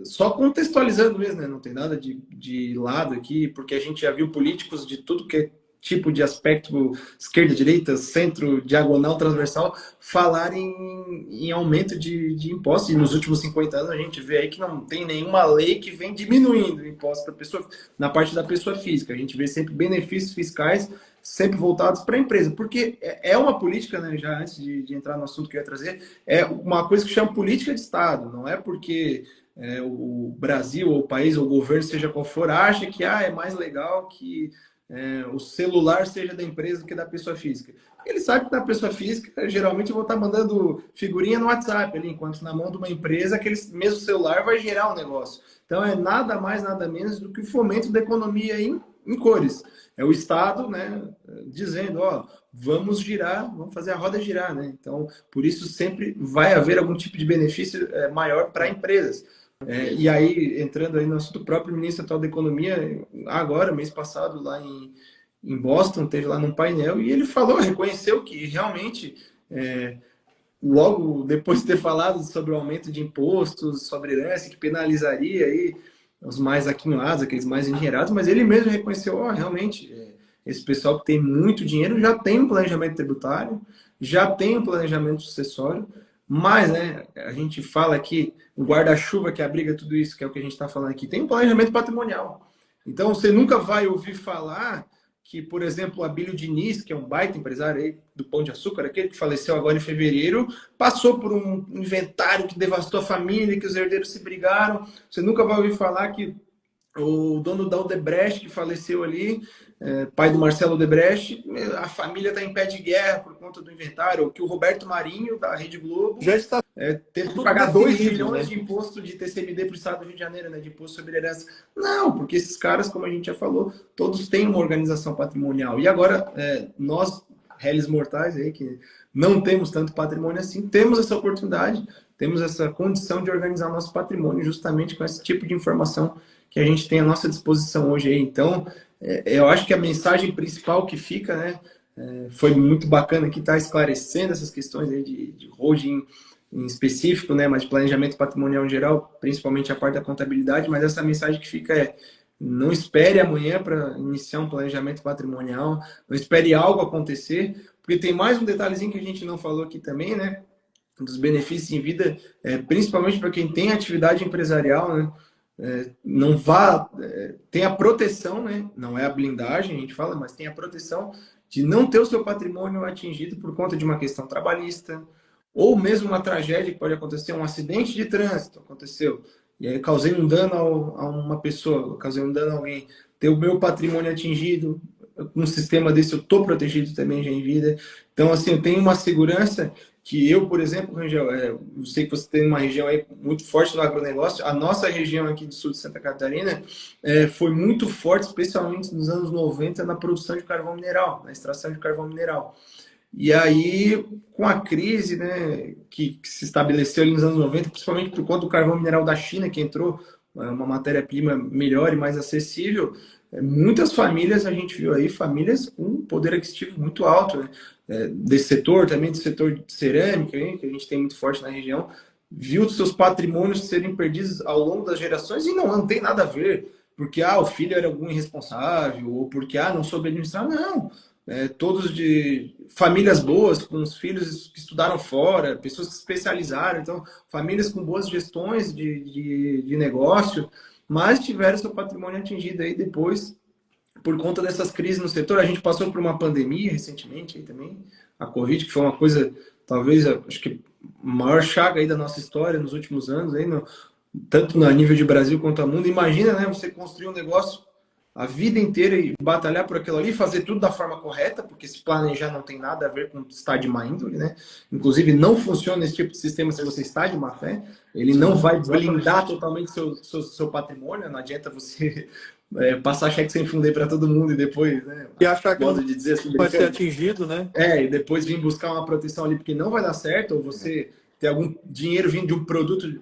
Speaker 1: só contextualizando mesmo, né, não tem nada de lado aqui, porque a gente já viu políticos de tudo que é tipo de aspecto, esquerda, direita, centro, diagonal, transversal, falarem em aumento de impostos, e nos últimos 50 anos a gente vê aí que não tem nenhuma lei que vem diminuindo o imposto da pessoa, na parte da pessoa física, a gente vê sempre benefícios fiscais sempre voltados para a empresa, porque é uma política, né, já antes de entrar no assunto que eu ia trazer, é uma coisa que chama política de Estado, não é porque o Brasil, ou o país, ou o governo, seja qual for, acha que é mais legal que o celular seja da empresa do que da pessoa física. Ele sabe que da pessoa física, geralmente eu vou estar mandando figurinha no WhatsApp ali, enquanto na mão de uma empresa, aquele mesmo celular vai gerar um negócio. Então é nada mais, nada menos do que o fomento da economia em cores. É o Estado, né, dizendo, ó, vamos girar, vamos fazer a roda girar, né? Então, por isso sempre vai haver algum tipo de benefício maior para empresas. E aí, entrando aí no assunto, o próprio ministro atual da Economia, agora, mês passado, lá em Boston, teve lá num painel, e ele falou, reconheceu que realmente, logo depois de ter falado sobre o aumento de impostos, sobre herança, que penalizaria aí os mais aquinhoados, aqueles mais endinheirados, mas ele mesmo reconheceu, ó, realmente, esse pessoal que tem muito dinheiro já tem um planejamento tributário, já tem um planejamento sucessório, mas, né, a gente fala aqui, o guarda-chuva que abriga tudo isso, que é o que a gente está falando aqui, tem um planejamento patrimonial. Então, você nunca vai ouvir falar que, por exemplo, o Abílio Diniz, que é um baita empresário aí do Pão de Açúcar, aquele que faleceu agora em fevereiro, passou por um inventário que devastou a família, que os herdeiros se brigaram. Você nunca vai ouvir falar que o dono da Odebrecht, que faleceu ali, pai do Marcelo Odebrecht, a família está em pé de guerra por conta do inventário, ou que o Roberto Marinho, da Rede Globo,
Speaker 2: Já está
Speaker 1: teve que
Speaker 2: tudo
Speaker 1: pagar 2
Speaker 2: definido,
Speaker 1: bilhões
Speaker 2: né?
Speaker 1: de imposto de TCMD para o Estado do Rio de Janeiro, né, de imposto sobre herança. Não, porque esses caras, como a gente já falou, todos têm uma organização patrimonial. E agora, nós, réis mortais, aí, que não temos tanto patrimônio assim, temos essa oportunidade, temos essa condição de organizar nosso patrimônio justamente com esse tipo de informação que a gente tem à nossa disposição hoje aí. Então, eu acho que a mensagem principal que fica, né, foi muito bacana que está esclarecendo essas questões aí de holding em específico, né, mas de planejamento patrimonial em geral, principalmente a parte da contabilidade, mas essa mensagem que fica não espere amanhã para iniciar um planejamento patrimonial, não espere algo acontecer, porque tem mais um detalhezinho que a gente não falou aqui também, né, dos benefícios em vida, principalmente para quem tem atividade empresarial, né, não vá, tem a proteção, né, não é a blindagem, a gente fala, mas tem a proteção de não ter o seu patrimônio atingido por conta de uma questão trabalhista, ou mesmo uma tragédia que pode acontecer, um acidente de trânsito aconteceu. e aí causei um dano a uma pessoa, causei um dano a alguém, ter o meu patrimônio atingido, com um sistema desse eu estou protegido também já em vida. Então, assim, eu tenho uma segurança que eu, por exemplo, Rangel, eu sei que você tem uma região aí muito forte no agronegócio, a nossa região aqui do sul de Santa Catarina foi muito forte, especialmente nos anos 90, na produção de carvão mineral, na extração de carvão mineral. E aí, com a crise, né, que se estabeleceu ali nos anos 90, principalmente por conta do carvão mineral da China, que entrou uma matéria-prima melhor e mais acessível, muitas famílias, a gente viu aí, famílias com poder aquisitivo muito alto, né, desse setor, também do setor de cerâmica, hein, que a gente tem muito forte na região, viu seus patrimônios serem perdidos ao longo das gerações e não tem nada a ver, porque o filho era algum irresponsável, ou porque não soube administrar, não. Todos de famílias boas, com os filhos que estudaram fora, pessoas que se especializaram, então, famílias com boas gestões de negócio, mas tiveram seu patrimônio atingido aí depois, por conta dessas crises no setor. A gente passou por uma pandemia recentemente aí também, a Covid, que foi uma coisa, talvez, acho que a maior chaga aí da nossa história nos últimos anos, aí tanto no nível de Brasil quanto a mundo. Imagina, né, você construir um negócio a vida inteira e batalhar por aquilo ali, fazer tudo da forma correta, porque se planejar não tem nada a ver com estar de má índole, né? Inclusive, não funciona esse tipo de sistema se você está de má fé. Ele não
Speaker 2: Sim,
Speaker 1: vai
Speaker 2: exatamente.
Speaker 1: blindar totalmente seu patrimônio, não adianta você passar cheque sem fundo para todo mundo e depois, né?
Speaker 2: E achar que não
Speaker 1: Modo de dizer assim,
Speaker 2: vai ser
Speaker 1: brincando,
Speaker 2: atingido, né?
Speaker 1: e depois vir buscar uma proteção ali, porque não vai dar certo, ou você ter algum dinheiro vindo de um produto,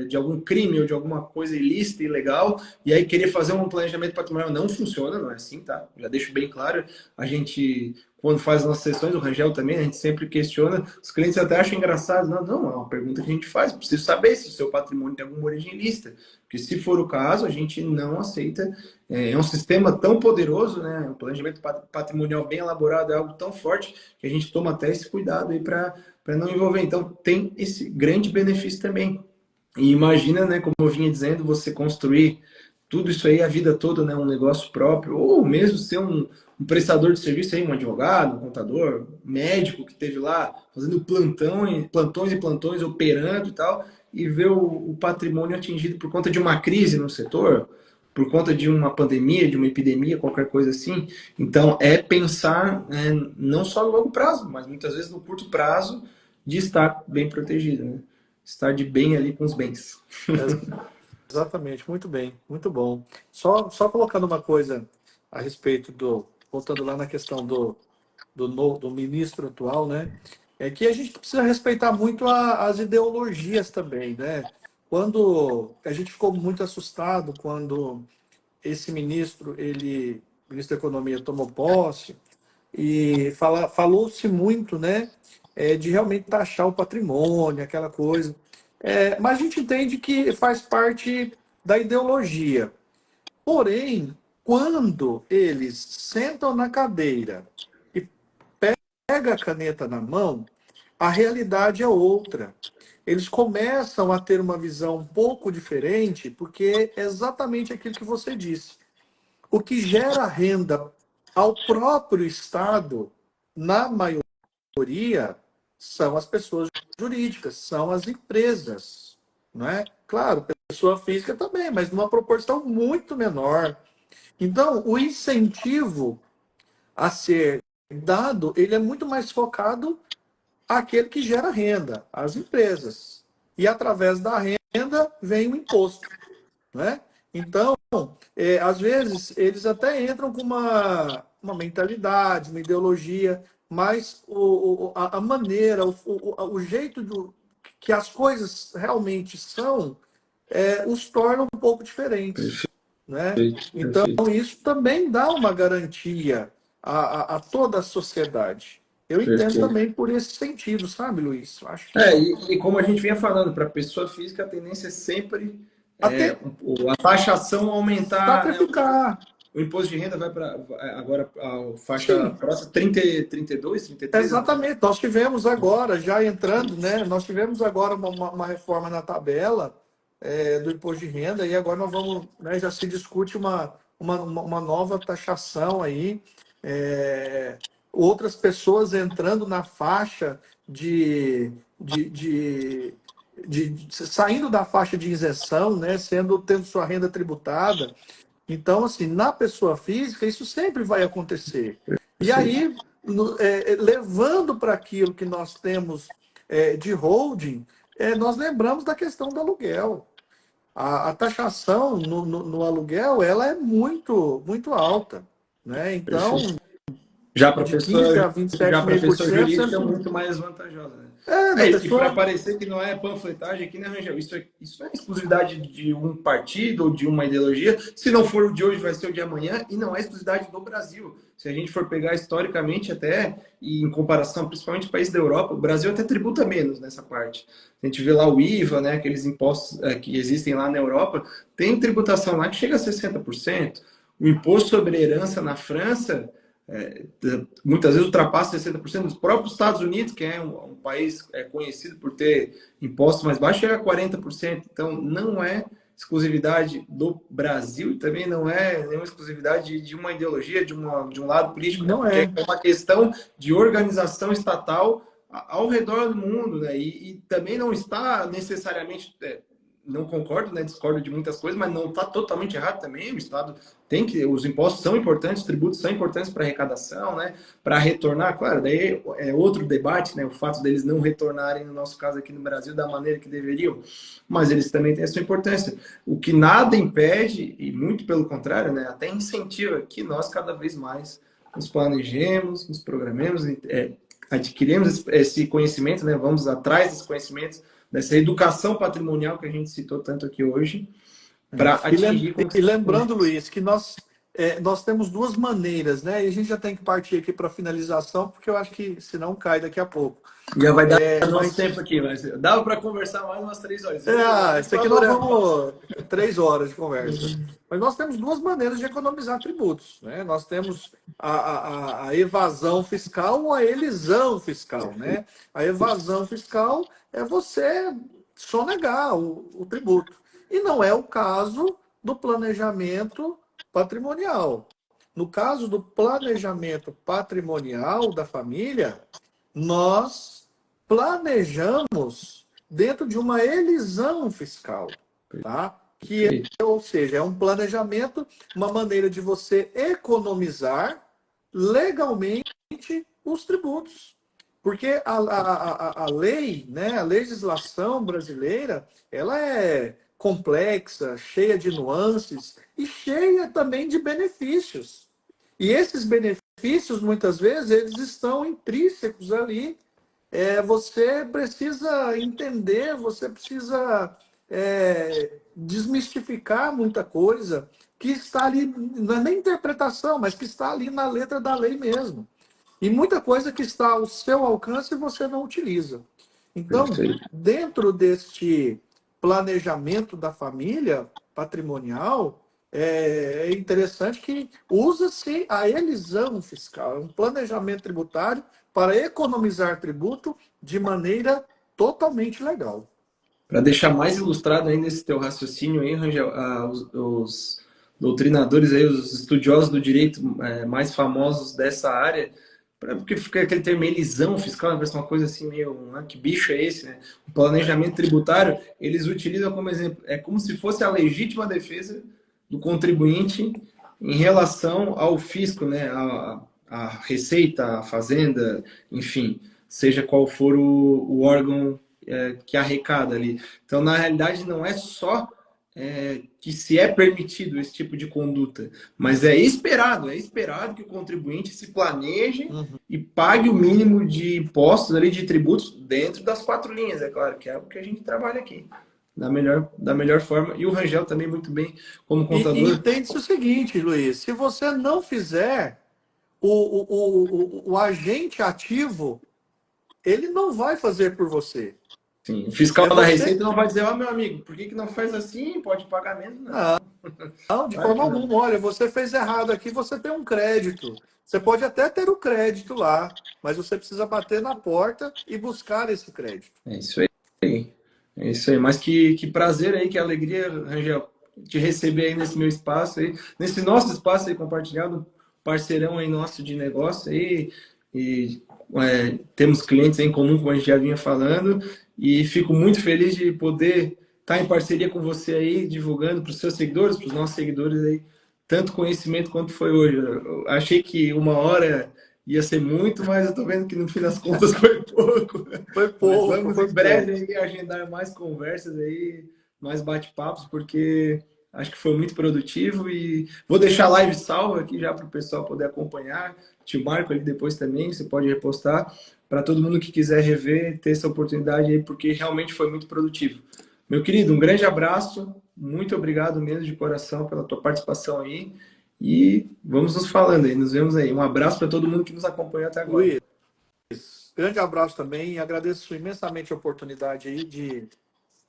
Speaker 1: de algum crime ou de alguma coisa ilícita, ilegal, e aí querer fazer um planejamento patrimonial não funciona, não é assim, tá? Já deixo bem claro, a gente, quando faz as nossas sessões, o Rangel também, a gente sempre questiona, os clientes até acham engraçado, não, é uma pergunta que a gente faz, preciso saber se o seu patrimônio tem alguma origem ilícita, porque se for o caso, a gente não aceita. É um sistema tão poderoso, né? Um planejamento patrimonial bem elaborado é algo tão forte que a gente toma até esse cuidado aí para não envolver. Então, tem esse grande benefício também. E imagina, né, como eu vinha dizendo, você construir tudo isso aí a vida toda, né, um negócio próprio, ou mesmo ser um prestador de serviço aí, um advogado, um contador, um médico que esteve lá fazendo plantões e plantões, operando e tal, e ver o patrimônio atingido por conta de uma crise no setor, por conta de uma pandemia, de uma epidemia, qualquer coisa assim. Então, é pensar, né, não só no longo prazo, mas muitas vezes no curto prazo, de estar bem protegido, né? Estar de bem ali com os bens.
Speaker 2: Exatamente, muito bem, muito bom. Só colocando uma coisa a respeito voltando lá na questão do ministro atual, né? É que a gente precisa respeitar muito as ideologias também, né? Quando a gente ficou muito assustado quando esse ministro da Economia tomou posse e falou-se muito, né? De realmente taxar o patrimônio, aquela coisa. Mas a gente entende que faz parte da ideologia. Porém, quando eles sentam na cadeira e pega a caneta na mão, a realidade é outra. Eles começam a ter uma visão um pouco diferente, porque é exatamente aquilo que você disse. O que gera renda ao próprio Estado, na maioria, são as pessoas jurídicas, são as empresas. Não é? Claro, pessoa física também, mas numa proporção muito menor. Então, o incentivo a ser dado, ele é muito mais focado àquele que gera renda, às empresas. E através da renda vem o imposto, né? Então, às vezes, eles até entram com uma mentalidade, uma ideologia, mas a maneira, o jeito que as coisas realmente são, os torna um pouco diferentes, né?
Speaker 1: Perfeito,
Speaker 2: Então,
Speaker 1: perfeito,
Speaker 2: isso também dá uma garantia a toda a sociedade. Eu entendo
Speaker 1: perfeito.
Speaker 2: também por esse sentido, sabe, Luiz? Eu acho que
Speaker 1: E como a gente vinha falando, para a pessoa física, a tendência é sempre
Speaker 2: até
Speaker 1: a taxação aumentar, né?
Speaker 2: sacrificar.
Speaker 1: O imposto de renda vai para agora a faixa
Speaker 2: Sim,
Speaker 1: próxima 30, 32, 33, né?
Speaker 2: exatamente. Nós tivemos agora, já entrando, né? Nós tivemos agora uma reforma na tabela do imposto de renda e agora nós vamos, né, já se discute uma nova taxação aí. Outras pessoas entrando na faixa de, de, de, saindo da faixa de isenção, né, tendo sua renda tributada. Então, assim, na pessoa física, isso sempre vai acontecer. E
Speaker 1: Perfeito.
Speaker 2: aí, levando para aquilo que nós temos de holding, nós lembramos da questão do aluguel. A taxação no aluguel, ela é muito alta, né? Então,
Speaker 1: Perfeito. Já para
Speaker 2: de 15 a
Speaker 1: já para pessoa
Speaker 2: 27,5%,
Speaker 1: jurídica é
Speaker 2: sendo
Speaker 1: muito mais vantajosa, né?
Speaker 2: da
Speaker 1: E para
Speaker 2: pessoa.
Speaker 1: parecer que não é panfletagem aqui, né, Rangel? Isso é exclusividade de um partido ou de uma ideologia. Se não for o de hoje, vai ser o de amanhã. E não é exclusividade do Brasil. Se a gente for pegar historicamente até, e em comparação, principalmente países da Europa, o Brasil até tributa menos nessa parte. A gente vê lá o IVA, né, aqueles impostos que existem lá na Europa, tem tributação lá que chega a 60%. O imposto sobre herança na França muitas vezes ultrapassa 60%. Dos próprios Estados Unidos, que é um país conhecido por ter impostos mais baixos, chega a 40%. Então, não é exclusividade do Brasil e também não é nenhuma exclusividade de uma ideologia, de um lado político, né?
Speaker 2: Não
Speaker 1: Porque
Speaker 2: é.
Speaker 1: é uma questão de organização estatal ao redor do mundo, né? E também não está necessariamente não concordo, né? Discordo de muitas coisas, mas não está totalmente errado também. O Estado tem que, os impostos são importantes, os tributos são importantes para arrecadação, né? Para retornar, claro, daí é outro debate, né? O fato deles não retornarem, no nosso caso aqui no Brasil, da maneira que deveriam, mas eles também têm a sua importância. O que nada impede, e muito pelo contrário, né? Até incentiva que nós cada vez mais nos planejemos, nos programemos, adquirimos esse conhecimento, né? Vamos atrás desse conhecimento, dessa educação patrimonial que a gente citou tanto aqui hoje, para atingir
Speaker 2: E lembrando, Luiz, que nós temos duas maneiras, né? E a gente já tem que partir aqui para finalização, porque eu acho que senão cai daqui a pouco.
Speaker 1: já vai dar nosso
Speaker 2: Mas
Speaker 1: tempo aqui, mas dava para conversar mais umas 3 horas. Eu
Speaker 2: isso
Speaker 1: estou
Speaker 2: aqui nós
Speaker 1: adorando.
Speaker 2: vamos 3 horas de conversa. Mas nós temos duas maneiras de economizar tributos, né? Nós temos a evasão fiscal ou a elisão fiscal, né? A evasão fiscal é você sonegar o tributo. E não é o caso do planejamento patrimonial. No caso do planejamento patrimonial da família, nós planejamos dentro de uma elisão fiscal, tá? Ou seja, é um planejamento, uma maneira de você economizar legalmente os tributos. Porque a lei, né, a legislação brasileira, ela é complexa, cheia de nuances e cheia também de benefícios. E esses benefícios, muitas vezes, eles estão intrínsecos ali. Você precisa entender, você precisa desmistificar muita coisa que está ali, não é nem interpretação, mas que está ali na letra da lei mesmo. E muita coisa que está ao seu alcance você não utiliza. Então,
Speaker 1: Perfeito.
Speaker 2: dentro deste planejamento da família patrimonial, é interessante que usa-se a elisão fiscal, um planejamento tributário para economizar tributo de maneira totalmente legal.
Speaker 1: Para deixar mais ilustrado ainda esse teu raciocínio aí, Rangel, os doutrinadores aí, os estudiosos do direito mais famosos dessa área, porque fica aquele termo elisão fiscal, parece uma coisa assim meio, que bicho é esse, né? O planejamento tributário, eles utilizam como exemplo, é como se fosse a legítima defesa do contribuinte em relação ao fisco, né? A Receita, a Fazenda, enfim, seja qual for o órgão que arrecada ali. Então, na realidade, não é só que se é permitido esse tipo de conduta, mas é esperado que o contribuinte se planeje e pague o mínimo de impostos ali, de tributos, dentro das 4 linhas, é claro, que é o que a gente trabalha aqui, da melhor forma. E o Rangel também muito bem como
Speaker 2: E
Speaker 1: contador.
Speaker 2: entende-se o seguinte, Luiz, se você não fizer, o agente ativo, ele não vai fazer por você.
Speaker 1: Sim, o fiscal
Speaker 2: É
Speaker 1: da
Speaker 2: você.
Speaker 1: Receita não vai dizer, meu amigo, por que não faz assim? Pode pagar menos? Não,
Speaker 2: Não, de
Speaker 1: claro
Speaker 2: forma
Speaker 1: que não.
Speaker 2: alguma. Olha, você fez errado aqui, você tem um crédito. Você pode até ter o crédito lá, mas você precisa bater na porta e buscar esse crédito.
Speaker 1: É isso aí. É isso aí. Mas que prazer aí, que alegria, Rangel, te receber aí nesse meu espaço aí, nesse nosso espaço aí compartilhado, parceirão aí nosso de negócio aí, e temos clientes aí em comum, como a gente já vinha falando, e fico muito feliz de poder estar em parceria com você aí, divulgando para os seus seguidores, para os nossos seguidores aí, tanto conhecimento quanto foi hoje. Eu achei que 1 hora ia ser muito, mas eu estou vendo que no fim das contas foi pouco.
Speaker 2: Foi
Speaker 1: Mas
Speaker 2: pouco,
Speaker 1: vamos
Speaker 2: foi
Speaker 1: em breve
Speaker 2: pouco.
Speaker 1: aí agendar mais conversas aí, mais bate-papos, porque acho que foi muito produtivo e vou deixar a live salva aqui já para o pessoal poder acompanhar. Te marco ali depois também, você pode repostar para todo mundo que quiser rever, ter essa oportunidade aí, porque realmente foi muito produtivo. Meu querido, um grande abraço, muito obrigado mesmo de coração pela tua participação aí e vamos nos falando aí, nos vemos aí. Um abraço para todo mundo que nos acompanhou até agora.
Speaker 2: Luiz, grande abraço também. Agradeço imensamente a oportunidade aí de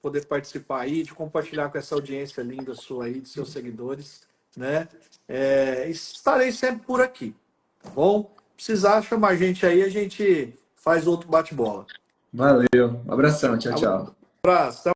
Speaker 2: poder participar aí, de compartilhar com essa audiência linda sua aí, de seus seguidores, né? Estarei sempre por aqui, tá bom? Precisar chamar a gente aí, a gente faz outro bate-bola.
Speaker 1: Valeu, um abração, tchau, tchau.
Speaker 2: Abraço, até